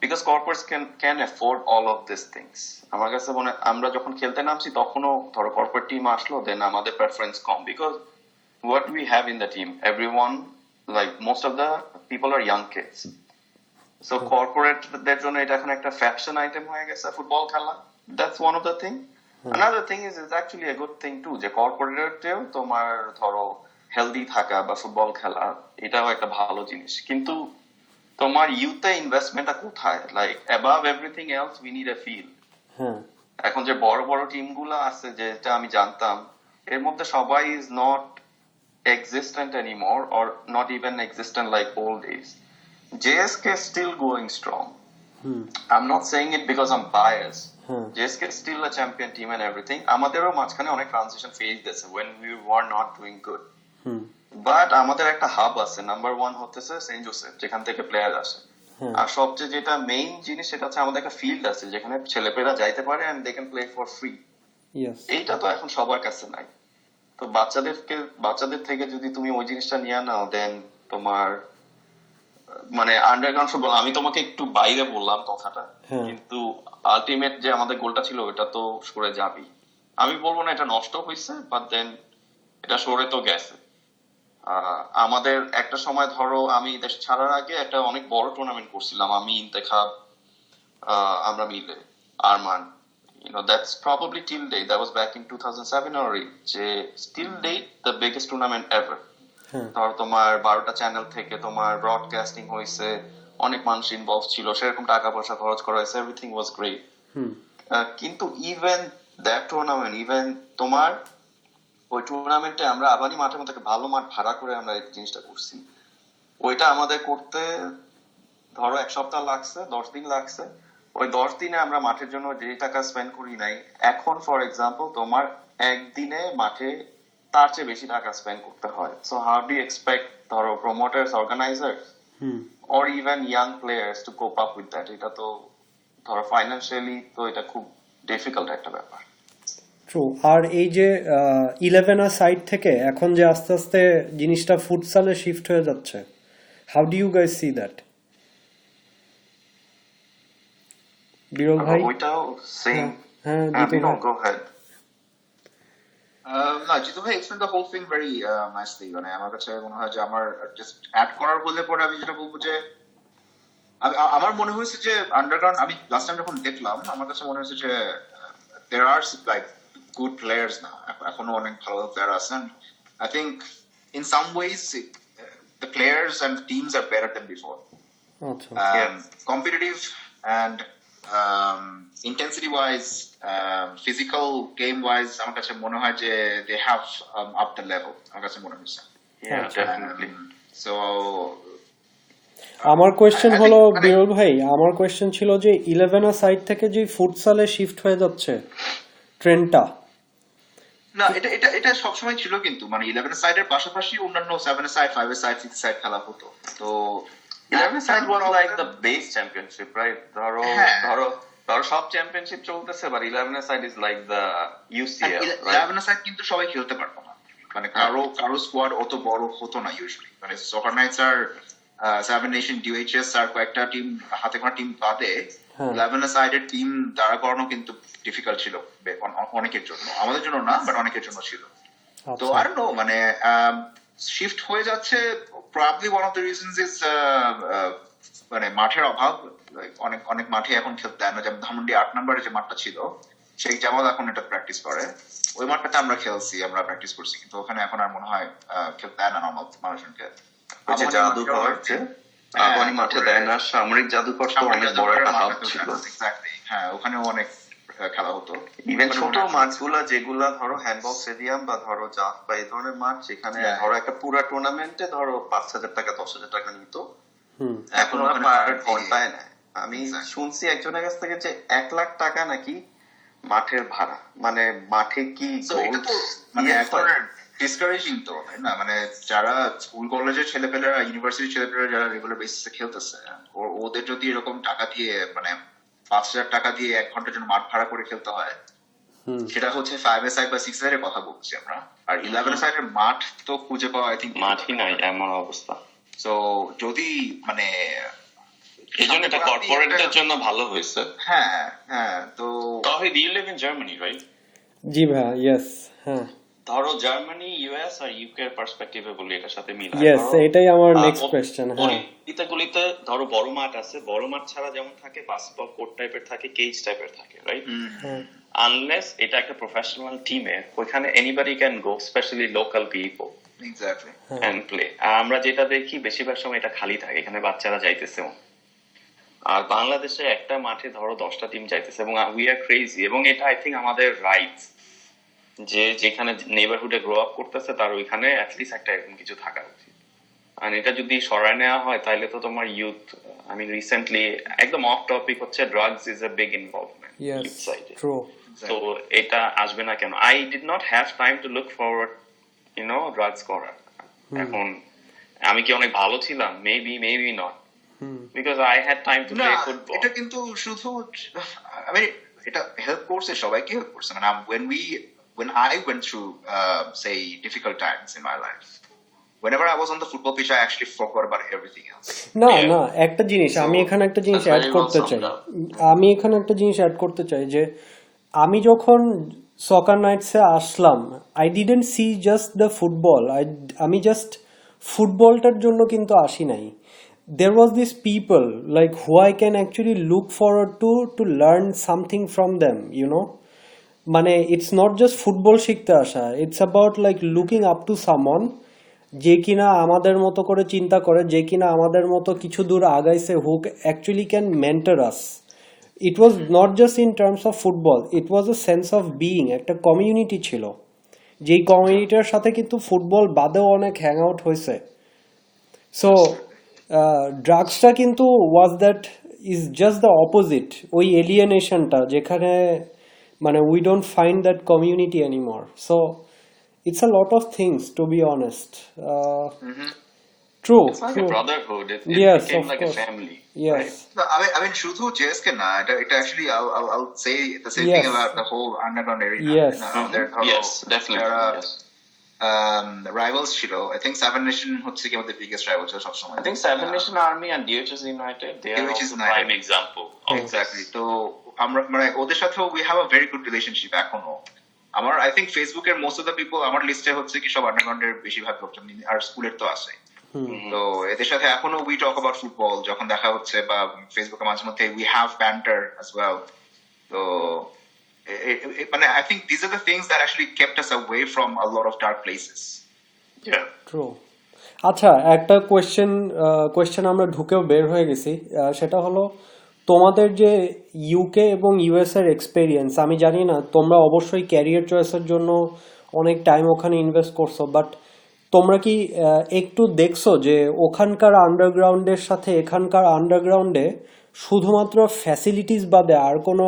S2: because corporates can afford all of this things. আমার কাছে মনে, আমরা যখন খেলতে নামছি তখনও ধরো কর্পোরেট টিম আসলো, দেন আমাদের preference com, because what we have in the team, everyone, like most of the people are young kids. So corporate দের জন্য এটা এখন একটা ফ্যাশন আইটেম হয়ে গেছে ফুটবল খেলা, that's one of the thing. Another thing is it's actually a good thing too, যে কর্পোরেটেও তোমার ধরো হেলদি থাকা বা ফুটবল খেলা, এটাও একটা ভালো জিনিস। কিন্তু তোমার ইউথে ইনভেস্টমেন্টটা কোথায়? Like above everything else we need a field. এখন যে বড় বড় টিম গুলো আছে, যেটা আমি জানতাম, এর মধ্যে সবাই is not existent anymore, or not even existent like old days. JSK is still going strong. I'm not saying it because I'm biased. JSK is still a champion team and everything. আমাদেরও মাঝখানে অনেক transition phase গেছে when we were not doing good. But আমাদের একটা hub আছে, number 1 হতেছে Saint Joseph, যেখান থেকে প্লেয়ার আসে। আর সবচেয়ে যেটা মেইন জিনিস, সেটা হচ্ছে আমাদের একটা ফিল্ড আছে যেখানে ছেলেপেলেরা যাইতে পারে and they can play for free. এইটা তো এখন সবার কাছে নাই। তো বাচ্চাদের থেকে যদি তুমি ওই জিনিসটা নিয়ে নাও, দেন তোমার মানে আন্ডারগ্রাউন্ড ফুটবল, আমি তোমাকে একটু বাইরে বললাম কথাটা, কিন্তু আলটিমেট যে আমাদের গোলটা ছিল ওটা তো সরে যাবেই। আমি বলবো না এটা নষ্ট হয়েছে, বাট দেন এটা সরে তো গেছে। আমাদের একটা সময় ধরো আমি দেশ ছাড়ার আগে একটা অনেক বড় টুর্নামেন্ট করছিলাম, আমি ইন্তেখাব, আমরা মিলে, Arman, that's probably till date, that was back in 2007 or 8, যে still date the biggest tournament ever. ধর তোমার 12টা চ্যানেল থেকে তোমার ব্রডকাস্টিং হয়েছে, অনেক মানুষ ইনভলভ ছিল, সেরকম টাকা পয়সা খরচ করা হয়েছে, এভরিথিং ওয়াজ গ্রেট। কিন্তু ইভেন দ্যাট টুর্নামেন্ট, ইভেন তোমার ওই টুর্নামেন্টে আমরা আবারই মাঠের মধ্যে ভালো মাঠ ভাড়া করে আমরা এই জিনিসটা করছি। ওইটা আমাদের করতে ধরো 1 সপ্তাহ লাগছে, 10 দিন লাগছে। ওই 10 দিনে আমরা মাঠের জন্য যে টাকা স্পেন্ড করি নাই, এখন ফর এক্সাম্পল তোমার একদিনে মাঠে তার চেয়ে বেশি টাকা স্পেন্ড করতে হয়। সো হাউ ডু এক্সপেক্ট ধরো প্রমোটার্স, organisers or even young players two cope up with that? এটা তো ধরো ফাইন্যান্সিয়ালি তো এটা খুব ডিফিকাল্ট একটা ব্যাপার।
S1: ট্রু। আর এই যে 11 সাইড থেকে এখন যে আস্তে আস্তে জিনিসটা ফুটসালে শিফট হয়ে যাচ্ছে, how do you guys see that? Biral ভাই?
S2: ওইটাও সেম। Go ahead.
S3: না, জিতু ভাই explain the whole thing very nicely. মানে আমার কাছে মনে হয় যে আমার জাস্ট অ্যাড করার বললে পরে আমি যেটা বলবো যে আমার মনে হয়েছে যে আন্ডারগ্রাউন্ড, আমি লাস্ট টাইম যখন দেখলাম আমার কাছে মনে হয়েছে যে there are like good players now, এখনো অনেক ভালো প্লেয়ার আছেন। I think in some ways the players and the teams are better than before. Competitive and intensity wise, physical game wise, আমার কাছে মনে হয় যে they have up the level, আমার কাছে মনে হয়েছে।
S2: Definitely.
S3: So
S1: আমার কোয়েশ্চেন হলো বিরল ভাই, আমার কোয়েশ্চেন ছিল যে 11 সাইড থেকে যে ফুটসালে শিফট হয়ে যাচ্ছে ট্রেন্ডটা,
S3: না, এটা এটা এটা সবসময় ছিল, কিন্তু মানে 11 সাইডের পাশাপাশি অন্যান্য 7 সাইড, 5 সাইড, 6 সাইড খেলা হতো। তো
S2: 11 side was like the base championship, right? ধরো
S3: হ্যাঁ,
S2: ধরো ধরো সব চ্যাম্পিয়নশিপ চলতেছে, but 11 side is like the UCL, right?
S3: 11 side কিন্তু সবাই খেলতে পারতো না, মানে কারো স্কোয়াড অত বড় হতো না ইউজুয়ালি। মানে সকার নাইটস আর 7 নেশন ডিএইচএস আর কয়েকটা টিম, হাতে গোনা টিম বাদে 11 সাইডের টিম দাঁড়া করানো কিন্তু ডিফিকাল্ট ছিল অনেকের জন্য, আমাদের জন্য না, বাট অনেকের জন্য ছিল। তো আই ডোন্ট নো, মানে শিফট হয়ে যাচ্ছে। Probably one of the reasons is মানে মাঠের অভাব। অনেক অনেক মাঠে এখন খেলতে দেয় না, যেমন ধানমন্ডি 8 নম্বরে যে মাঠটা ছিল, শেখ জামাল এখন এটা প্র্যাকটিস করে, ওই মাঠটাতে আমরা খেলছি, আমরা প্র্যাকটিস করছি, কিন্তু ওখানে এখন আর মনে হয় খেলতে দেয় না নর্মাল মানুষজনকে।
S2: জাদুঘর আবাহনী মাঠে দেয় না, সামরিক জাদুঘর তো অনেক বড় একটা হাব ছিল।
S3: এক্স্যাক্টলি, হ্যাঁ, ওখানেও অনেক খেলা হতো।
S2: ইভেন ছোট মাঠগুলা যেগুলা ধরো হ্যান্ডবল স্টেডিয়াম বা ধরো জাফ বা এই ধরনের মাঠ, যেখানে ধরো একটা পুরা টুর্নামেন্টে ধরো 5,000 টাকা 10,000 টাকা নিত, এখন ওরা পার ঘন্টায় নেয়। আমি শুনছি একজনের কাছ থেকে যে 1 লাখ টাকা নাকি মাঠের ভাড়া, মানে মাঠে কি
S3: মানে এখন ডিসকারেজিং তো, তাই না? মানে যারা স্কুল কলেজের ছেলেপেলেরা, ইউনিভার্সিটির ছেলেপেলেরা যারা রেগুলার বেসিসে খেলতেছে, ওদের যদি এরকম টাকা দিয়ে, মানে 5,000 টাকা দিয়ে 1 ঘন্টার জন্য মাঠ ভাড়া করে খেলতে হয়, সেটা হচ্ছে 5 সাইড বা 6 সাইডের কথা বলছি আমরা। আর 11 সাইডের মাঠ তো খুঁজে পাওয়া আই থিঙ্ক
S2: মাঠই নাই এমন অবস্থা।
S3: তো যদি মানে
S2: এই জন্য এটা কর্পোরেটদের জন্য ভালো হয়েছে।
S3: হ্যাঁ হ্যাঁ। তো
S2: তাহলে do you live in Germany, right?
S1: জি ভাই, ইয়েস। হ্যাঁ,
S2: ধরো জার্মানি, ইউএস আর ইউকে এর পার্সপেক্টিভে বলি এটার সাথে মিলাই।
S1: ইয়েস, এটাই আমার নেক্সট কোশ্চেন। হ্যাঁ,
S2: গলিতে ধরো বড় মাঠ আছে, বড় মাঠ ছাড়া যেমন থাকে বাস্কেটবল কোর্ট টাইপের থাকে, কেজ টাইপের থাকে, রাইট? আনলেস এটা একটা প্রফেশনাল টিমে, ওইখানে anybody can go, specially local people,
S3: exactly,
S2: and play. আর আমরা যেটা দেখি বেশিরভাগ সময় এটা খালি থাকে, এখানে বাচ্চারা যাইতেছে। আর বাংলাদেশে একটা মাঠে ধরো 10টা টিম যাইতেছে, এবং উই আর ক্রেজি। এবং এটা আই থিঙ্ক আমাদের রাইটস, যে যেখানে নেবারহুডে গ্রো আপ করতেছে তার ওইখানে অ্যাটলিস্ট একটা এরকম কিছু থাকা উচিত। আর এটা যদি সরায় নেওয়া হয় তাহলে তো তোমার ইউথ, আই মিন রিসেন্টলি একদম অফ টপিক হচ্ছে, drugs is a big involvement youth সাইডে। তো এটা আসবে না কেন? I did not have time to look forward drugs করার। এখন আমি কি অনেক ভালো ছিলাম? Maybe not, because I had time to play football.
S3: এটা কিন্তু শুধু, I mean, এটা হেল্প করছে, সবাইকে হেল্প করছে। মানে when I went through say difficult times in my life, whenever I was on the football pitch, I actually forgot about everything else.
S1: না, একটা জিনিস আমি এখানে একটা জিনিস অ্যাড করতে চাই, যে আমি যখন সকার নাইটসে আসলাম, I didn't see just the football, আমি জাস্ট ফুটবলটার জন্য কিন্তু আসি নাই। There was these people like who I can actually look forward to learn something from them, মানে it's not just ফুটবল শিখতে আসা, it's about like looking up to someone যে কিনা আমাদের মতো করে চিন্তা করে, যে কিনা আমাদের মতো কিছু দূর আগাইছে, who actually can mentor us. It was not just in terms of football, it was a sense of being, একটা কমিউনিটি ছিল, যেই কমিউনিটির সাথে কিন্তু ফুটবল বাদেও অনেক হ্যাং আউট হয়েছে। সো ড্রাগসটা কিন্তু ইজ জাস্ট দ্য অপোজিট, ওই এলিয়েনেশনটা, যেখানে মানে we don't find that community anymore. So it's a lot of things, to be honest. True,
S2: It's like a brotherhood. It
S1: Yes,
S2: became
S1: of
S2: like
S1: course.
S2: a family.
S1: Yes.
S2: Right?
S3: I mean, শুধু JSK না, এটা actually I'll say the same thing about the whole underground area.
S1: Yes.
S2: Yes, definitely. Yes.
S3: Rivals ছিল, I think 7 Nation হচ্ছে কি আমাদের biggest rivals সব সময়।
S2: I think 7 Nation Army and DHS United, they are also prime example.
S3: Exactly. তো আমরা মানে ওদের সাথেও we have a very good relationship এখনো। আমার I think ফেসবুকের most of the people আমার লিস্টে হচ্ছে কি সব আন্ডারগ্রাউন্ডের বেশিরভাগ লোকজন, আর স্কুলের তো আছে। তো এদের সাথে এখনো we talk about football যখন দেখা হচ্ছে, বা ফেসবুকে মাঝে মধ্যে we have banter as well. তো মানে I think these are the things that actually kept us away from a lot of dark places.
S2: Yeah.
S1: True. আচ্ছা, একটা কোয়েশ্চেন আমরা ঢুকেও বের হয়ে গেছি, সেটা হলো তোমাদের যে ইউকে এবং ইউএস এর এক্সপেরিয়েন্স। আমি জানি না, তোমরা অবশ্যই ক্যারিয়ার চয়েসের জন্য অনেক টাইম ওখানে ইনভেস্ট করছো, বাট তোমরা কি একটু দেখছো যে ওখানকার আন্ডারগ্রাউন্ডের সাথে এখানকার আন্ডারগ্রাউন্ডে শুধুমাত্র ফ্যাসিলিটিস বাদে আর কোনো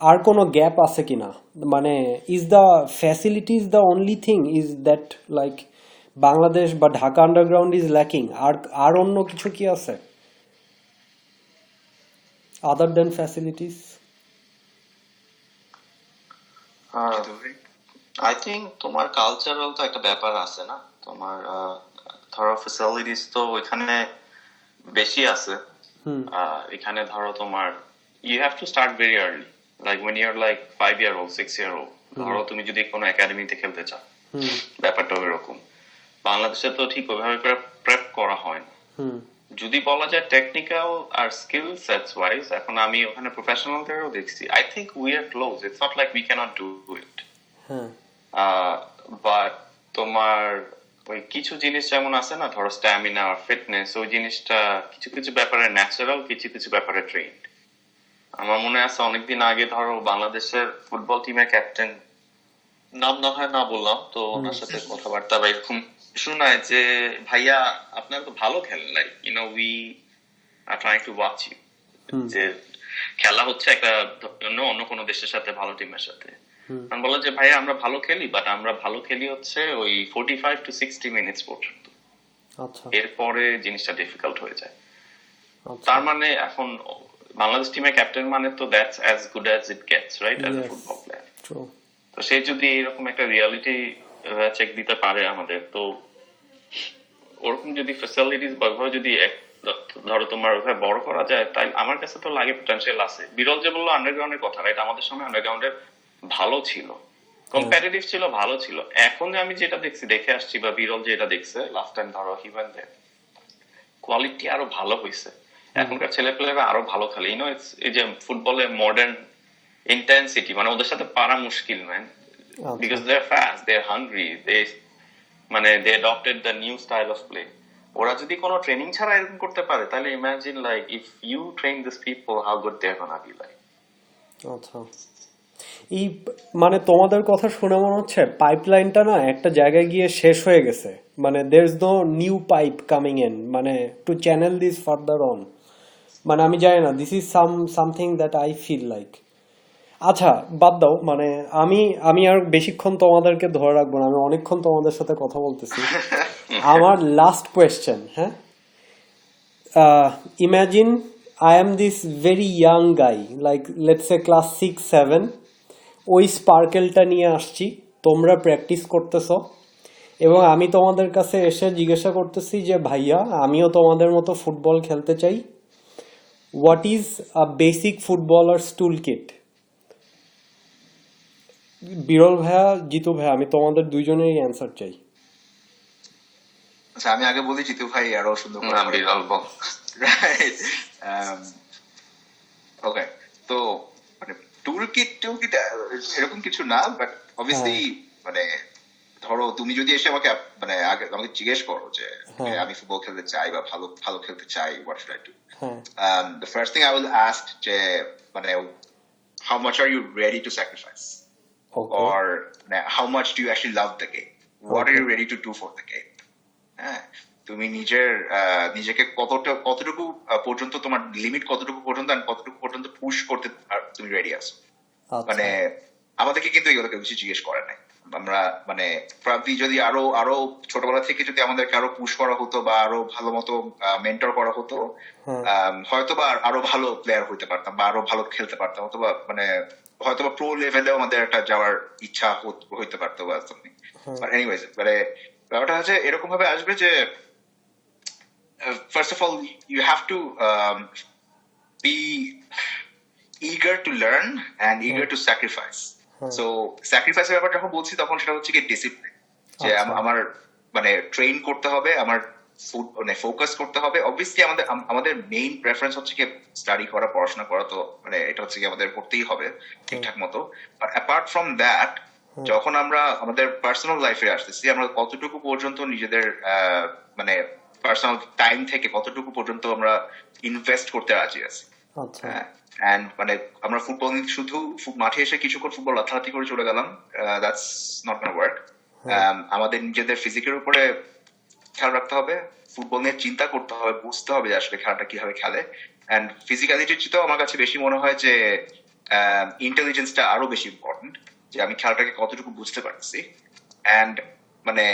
S1: আর কোনো গ্যাপ আছে কিনা, মানে is the facilities the only thing, is that like Bangladesh বা ঢাকা আন্ডারগ্রাউন্ড ইজ ল্যাকিং, আর আর অন্য কিছু কি আছে আদার দেন ফ্যাসিলিটিস?
S2: আই থিঙ্ক তোমার কালচারাল তো একটা ব্যাপার আছে না, তোমার ধরো ফ্যাসিলিটিস তো ওইখানে বেশি আছে। এখানে ধরো তোমার you have to start very early, like when you're like 5 year old 6 year old, ধরো তুমি যদি কোনো একাডেমিতে খেলতে চাও, ব্যাপারটা ওইরকম। বাংলাদেশে তো ঠিক ওইভাবে প্রেপ করা হয় না। যদি বলা যায় টেকনিক্যাল আর স্কিল সেটস ওয়াইজ, এখন আমি ওখানে প্রফেশনালদেরও দেখছি, I think we are close, it's not like we can't do it. But তোমার ওই কিছু জিনিস যেমন আছে না, ধরো স্ট্যামিনা আর ফিটনেস, ওই জিনিসটা কিছু কিছু ব্যাপারে ন্যাচারাল, কিছু কিছু ব্যাপারে ট্রেন্ড। আমার মনে আছে অনেকদিন আগে ধরো বাংলাদেশের ফুটবল টিমের ক্যাপ্টেন, নাম না হয় না বললাম, তো ওনার সাথে কথাবার্তা বা এরকম শোনায় যে ভাইয়া আপনারা তো ভালো খেলেন, like we are trying to watch you, যে খেলা হচ্ছে একটা অন্য কোনো দেশের সাথে, ভালো টিমের সাথে। আমি বললাম যে ভাইয়া আমরা ভালো খেলি, বাট আমরা ভালো খেলি হচ্ছে ওই 45 to 60 মিনিটস পর্যন্ত, এরপরে জিনিসটা ডিফিকাল্ট হয়ে যায়। তার মানে এখন বাংলাদেশ টিমের ক্যাপ্টেন মানে তো that's as good as it gets, right, as a football player. তো সে যদি এরকম একটা রিয়ালিটি চেক দিতে পারে আমাদের, তো ওরকম যদি ফ্যাসিলিটিস বা যদি ধরো তোমার ওইভাবে বড় করা যায়, তাই আমার কাছে তো লাগে পটেনশিয়াল আছে। বিরল যে বললো আন্ডারগ্রাউন্ডের কথা, রাইট, আমাদের সময় আন্ডারগ্রাউন্ডের ভালো ছিল, কম্পিটিটিভ ছিল, ভালো ছিল। এখন আমি যেটা দেখে আসছি, বা বিরল যেটা দেখছে লাস্ট টাইম, ধরো হিউম্যান কোয়ালিটি আরো ভালো হয়েছে। এখনকার ছেলেপেলেরা আরো ভালো খেলে, এই যে ফুটবলের মডার্ন ইন্টেন্সিটি, মানে ওদের সাথে পারা মুশকিল, man, because they are fast, they are hungry, মানে they adapted the new style of play. ওরা যদি কোনো ট্রেনিং ছাড়া এরকম করতে পারে, তাহলে imagine like if you train this people, how good they are gonna be like.
S1: আচ্ছা, এই মানে তোমাদের কথা শুনে মনে হচ্ছে পাইপলাইনটা না একটা জায়গায় গিয়ে শেষ হয়ে গেছে, মানে there is no new pipe coming in, মানে to channel this further on. মানে আমি জানি না, this is something that I feel like. আচ্ছা বাদ দাও, মানে আমি আমি আর বেশিক্ষণ তোমাদেরকে ধরে রাখবো না, আমি অনেকক্ষণ তোমাদের সাথে কথা বলতেছি। আমার লাস্ট কোয়েশ্চেন, হ্যাঁ, imagine I am this very young guy, like let's say class 6-7, ওই স্পার্কেলটা নিয়ে আসছি, তোমরা প্র্যাকটিস করতেছ, এবং আমি তোমাদের কাছে এসে জিজ্ঞাসা করতেছি যে ভাইয়া আমিও তোমাদের মতো ফুটবল খেলতে চাই, what is a basic footballers tool kit? বিরল ভাইয়া, জিতু ভাইয়া, আমি তোমাদের দুইজনেরই অ্যান্সার চাই।
S3: আচ্ছা আমি আগে বলি, জিতু ভাই আরো সুন্দর ওকে। তো মানে টুলকিট এরকম কিছু না, বাট অবভিয়াসলি মানে ধরো তুমি যদি এসে আমাকে মানে আগে আমাকে জিজ্ঞেস করো যে আমি ফুটবল খেলতে চাই বা ভালো ভালো খেলতে চাই, what should I do, the first thing I will ask যে মানে how much are you ready to sacrifice, or how much do you actually love the game, what are you ready to do for the game? হ্যাঁ, তুমি নিজেকে কতটুকু পর্যন্ত, তোমার limit কতটুকু পর্যন্ত, আর কতটুকু পর্যন্ত পুশ করতে তুমি রেডি আছো। মানে আমাদেরকে কিন্তু এগুলো কেউ কিছু জিজ্ঞেস করে নাই। আমরা মানে যদি আরো ছোটবেলা থেকে যদি আমাদেরকে আরো পুশ করা হতো, বা আরো ভালো মতো মেন্টর করা হতো, হয়তো বা আরো ভালো প্লেয়ার হইতে পারতাম, বা আরো ভালো খেলতে পারতাম, অথবা মানে হয়তো বা প্রো লেভেলেও আমাদের একটা যাওয়ার ইচ্ছা হইতে পারতো বা সামথিং। বাট এনিওয়েজ, মানে ব্যাপারটা হচ্ছে এরকম ভাবে আসবে যে first of all you have to be eager to learn and eager to sacrifice. So sacrifice এর ব্যাপার যখন বলছি, তখন সেটা হচ্ছে কি ডিসিপ্লিন, যে আমার মানে ট্রেন করতে হবে, আমার মানে ফোকাস করতে হবে। অবভিয়াসলি আমাদের মেইন প্রেফারেন্স হচ্ছে কি স্টাডি করা, পড়াশোনা করা, তো মানে এটা হচ্ছে কি আমাদের করতেই হবে ঠিকঠাক মতো। বাট অ্যাপার্ট ফ্রম দ্যাট, যখন আমরা আমাদের পার্সোনাল লাইফে আসতেছি, আমরা কতটুকু পর্যন্ত নিজেদের মানে পার্সোনাল টাইম থেকে কতটুকু পর্যন্ত আমরা ইনভেস্ট করতে রাজি আছি। এন্ড মানে আমরা ফুটবল শুধু মাঠে এসে কিছুক্ষণ ফুটবল লাথালাথি করে চলে গেলাম, দ্যাটস নট গোনা ওয়ার্ক। আমাদের নিজেদের ফিজিকের উপরে খেয়াল রাখতে হবে, ফুটবল নিয়ে চিন্তা করতে হবে, বুঝতে হবে যে আসলে খেলাটা কিভাবে খেলে। এন্ড ফিজিক্যালিটির চেয়েও আমার কাছে বেশি মনে হয় যে ইন্টেলিজেন্সটা আরো বেশি ইম্পর্টেন্ট, যে আমি খেলাটাকে কতটুকু বুঝতে পারছি। অ্যান্ড মানে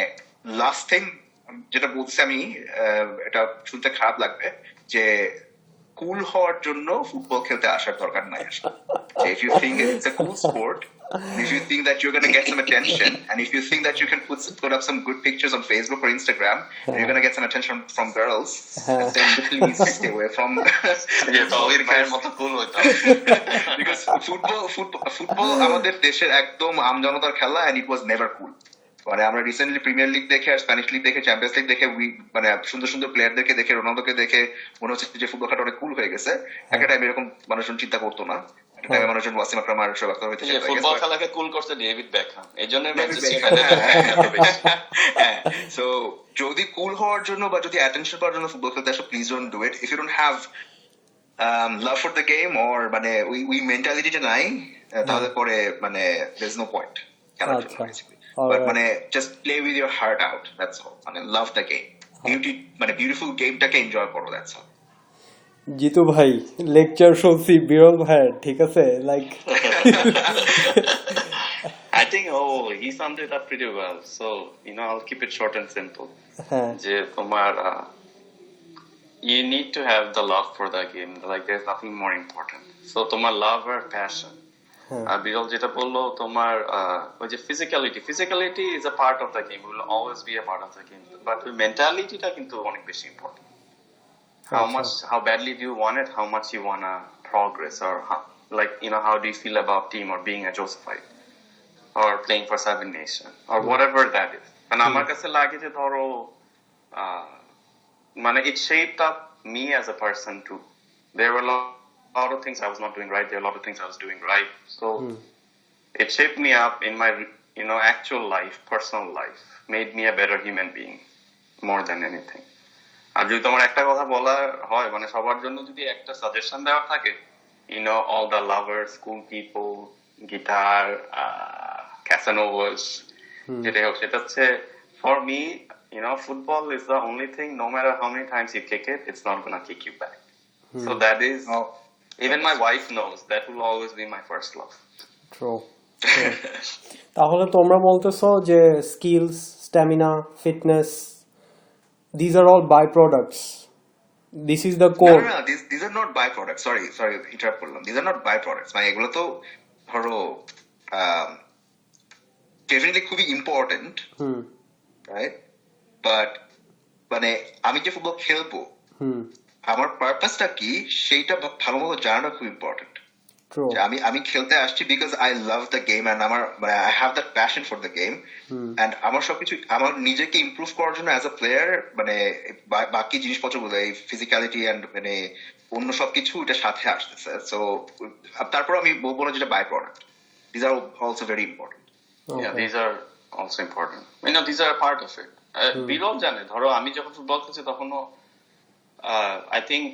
S3: লাস্ট থিং যেটা বলছি আমি, এটা শুনতে খারাপ লাগবে, যে কুল হওয়ার জন্য ফুটবল খেলতে আসার দরকার নাই আসলে। If you think it's a cool sport, and if you think that you're going to get some attention, and if you think that you can put up some good pictures on Facebook or Instagram, and you're going to get some attention from girls, then please stay away from because football আমাদের দেশের একদম আমজনতার খেলা, and it was never cool. মানে আমরা recently premier league দেখে আর Spanish league দেখে champions league দেখে মানে সুন্দর সুন্দর প্লেয়ারদেরকে দেখে রোনালদোকে দেখে মনে হচ্ছে যে ফুটবল খেলাটা অনেক কুল হয়ে গেছে। একটা টাইম এরকম মানুষজন চিন্তা করতো না, একটা টাইমে মানুষজন ওয়াসিম আকরাম আর শোয়েব আখতার হইতে
S2: ফুটবল খেলাকে কুল করছে ডেভিড বেকহ্যাম, এইজন্য
S3: সো যদি কুল হওয়ার জন্য বা যদি অ্যাটেনশন পাওয়ার জন্য ফুটবল খেলতে আসো, please don't do it. If you don't have love for the game or মানে ওই মেন্টালিটিটা নাই, তাহলে পরে মানে দের ইজ নো পয়েন্ট খেলার জন্য বেসিক্যালি। But মানে just play with your heart out, that's all. মানে love the game, মানে beautiful gameটাকে enjoy করো, that's all.
S1: জিতু ভাই লেকচার শুনছি বিরল ভাই, ঠিক আছে, like
S2: I think he summed it up pretty well, so I'll keep it short and simple. যে তোমার you need to have the love for the game, like there's nothing more important. So তোমার love or passion. আর বিরল যেটা বললো তোমার ওই যে physicality is a part of the game, will always be a part of the game, but ওই মেন্টালিটিটা কিন্তু অনেক বেশি important. how badly do you want it, how much you want to progress, or how do you feel about team or being a Josephite or playing for Seven Nation or whatever that is. And আমার কাছে লাগে যে ধরো মানে it shaped up me as a person too. There were a lot of things I was not doing right. There are a lot of things I was doing right. So it shaped me up in my, actual life, personal life, made me a better human being more than anything. আর যদি তোমার একটা কথা বলা হয়, মানে সবার জন্য যদি একটা সাজেশন দেওয়া থাকে, all the lovers, school people, guitar, Casanovas, যেটাই হোক, সেটা হচ্ছে for me, football is the only thing, no matter how many times you kick it, it's not gonna kick you back. So that is, even my wife knows, that will always be my first love.
S1: True. তাহলে তোমরা বলতেছো যে skills, stamina, fitness, these are all byproducts. This is the core.
S3: No, these are not byproducts. Sorry, interrupt করলাম. These are not byproducts. মানে এগুলো তো ধরো definitely খুবই important, right? But মানে আমি যে ফুটবল খেলবো, আমার পারপাসটা কি সেইটা ভালো মতো জানাটা খুব ইম্পর্টেন্ট। আমি খেলতে আসছি because I love the game and আমার I have that passion for the game, and আমার সবকিছু আমার নিজেকে ইমপ্রুভ করার জন্য অ্যাজ আ প্লেয়ার মানে বাকি জিনিসপত্রগুলো এই ফিজিক্যালিটি অ্যান্ড মানে অন্য সবকিছু এটার সাথে আসতেছে। সো তারপর আমি বলবো না যেটা byproduct, this are also very important.
S2: Yeah, these are also important. These are a part of it. বিরল জানে, ধরো আমি যখন ফুটবল খেলছি তখনও I think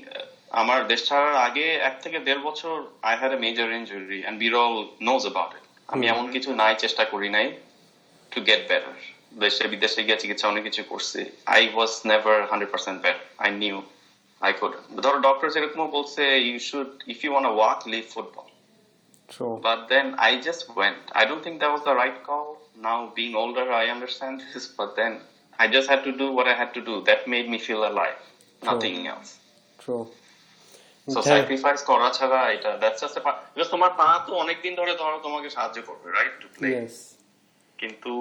S2: আমার দেশ ছাড়ার আগে 1 থেকে 1.5 বছর I had a major injury and Birol knows about it. আমি এমন কিছু নাই চেষ্টা করি নাই to get better. দেশে বিদেশে গিয়ে চিকিৎসা অনেক কিছু করছি। I was never 100% better. I knew I could. ধরো ডক্টর এরকমও বলছে you should, if you want to walk, leave football.
S1: True.
S2: But then I just went. I don't think that was the right call. Now being older, I understand this, but then I just had to do what I had to do. That made me feel alive. True. Nothing else.
S1: True.
S2: So sacrifice করা ছাড়া এটা, that's just a part. Because তোমার পা তো অনেক দিন ধরে ধরো তোমাকে সাহায্য করবে, right, to play.
S1: Yes.
S2: কিন্তু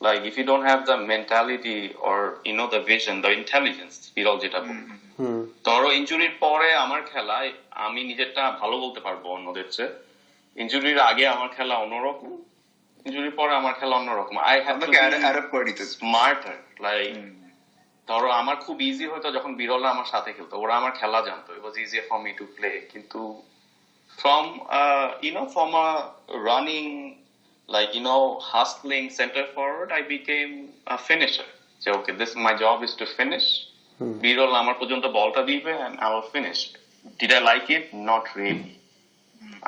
S2: like if you don't have the mentality or the vision, the intelligence, বিরল যেটা বলবো, ধরো ইনজুরির পরে আমার খেলায় আমি নিজেরটা ভালো বলতে পারবো অন্যদের চেয়ে। ইনজুরির আগে আমার খেলা অন্যরকম, ইনজুরির পরে আমার খেলা অন্যরকম। I have to be smarter. Like ধরো আমার খুব ইজি হতো যখন বিরলরা আমার সাথে খেলতো, ওরা আমার খেলা জানতো, it was easier for me to play. কিন্তু from a running, like hustling center forward, I became a finisher. So okay, my job is to finish. বিরল আমার পর্যন্ত বলটা দিবে and I will finish. Did I like it? Not really.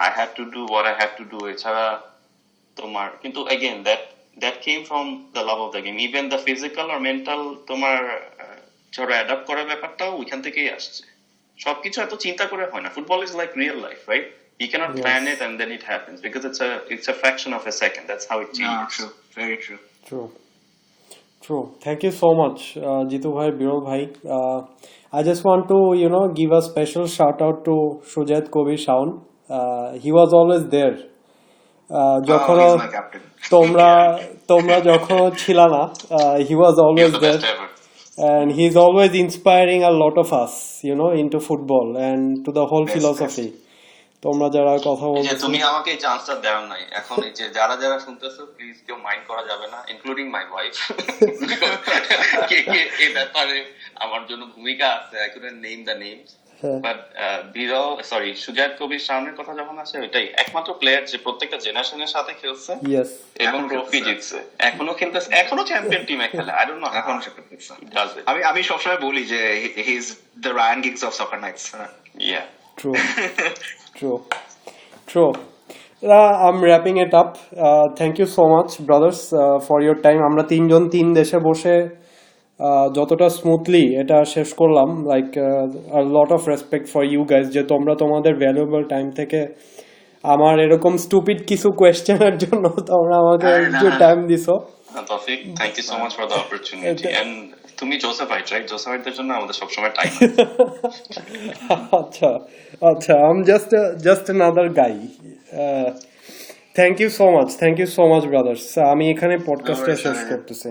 S2: I had to do what I had to do. এছাড়া তোমার কিন্তু again that came from the love of the game. Even the physical or mental তোমার ধরো adapt করার ব্যাপারটাও ওইখান থেকেই আসছে। সবকিছু এত চিন্তা করে হয় না। Football is like real life, right? You cannot plan it and then it happens because it's a fraction of a second. That's how it changes.
S3: True, very true.
S1: True. Thank you so much, Jitu bhai, Birol bhai. I just want to, give a special shout out to Sujat Kobi Shaun. He was always there. যখন
S3: He's my captain.
S1: তোমরা যখন ছিল না, he was
S2: He's
S1: always
S2: the
S1: there.
S2: best ever.
S1: And he's always inspiring a lot of us, into football and to the whole philosophy. তোমরা যারা কথা
S2: এই যে
S1: বলছো,
S2: তুমি আমাকে এই চান্সটা দাও নাই, এখন এই যে যারা যারা শুনতেছো প্লিজ কেউ মাইন্ড করা যাবে না, ইনক্লুডিং মাই ওয়াইফ। এই ব্যাপারে আমার জন্য ভূমিকা আছে, I couldn't name the names, but সুজাত কবির সামনের কথা যখন আসে, ওইটাই একমাত্র প্লেয়ার যে প্রত্যেকটা জেনারেশনের সাথে খেলছে
S1: yes,
S2: এবং ট্রফি জিতছে, এখনো খেলতেছে, এখনো চ্যাম্পিয়ন টিমে খেলে। আই ডোন্ট নো
S3: এখন আমি সবসময় বলি যে he is the Ryan Giggs of soccer knights.
S2: Yeah
S1: True. I'm wrapping it up. Thank you so much, brothers, for your time. আমরা তিনজন তিন দেশে বসে যতটা স্মুথলি এটা শেষ করলাম, like a lot of respect for you guys, যে তোমরা তোমাদের ভ্যালুয়েবল টাইম থেকে আমার এরকম স্টুপিড কিছু কোয়েশ্চেনের জন্য তোমরা আমাকে একটু টাইম দিছো।
S2: Taufiq, thank you so much for the opportunity. And তুমি জোসেফাইট, রাইট? জোসেফাইটদের জন্য আমাদের সবসময় টাইম
S1: আচ্ছা, I'm just another guy. Thank you so much, brothers. আমি এখানে পডকাস্টটা শেষ করতেছি।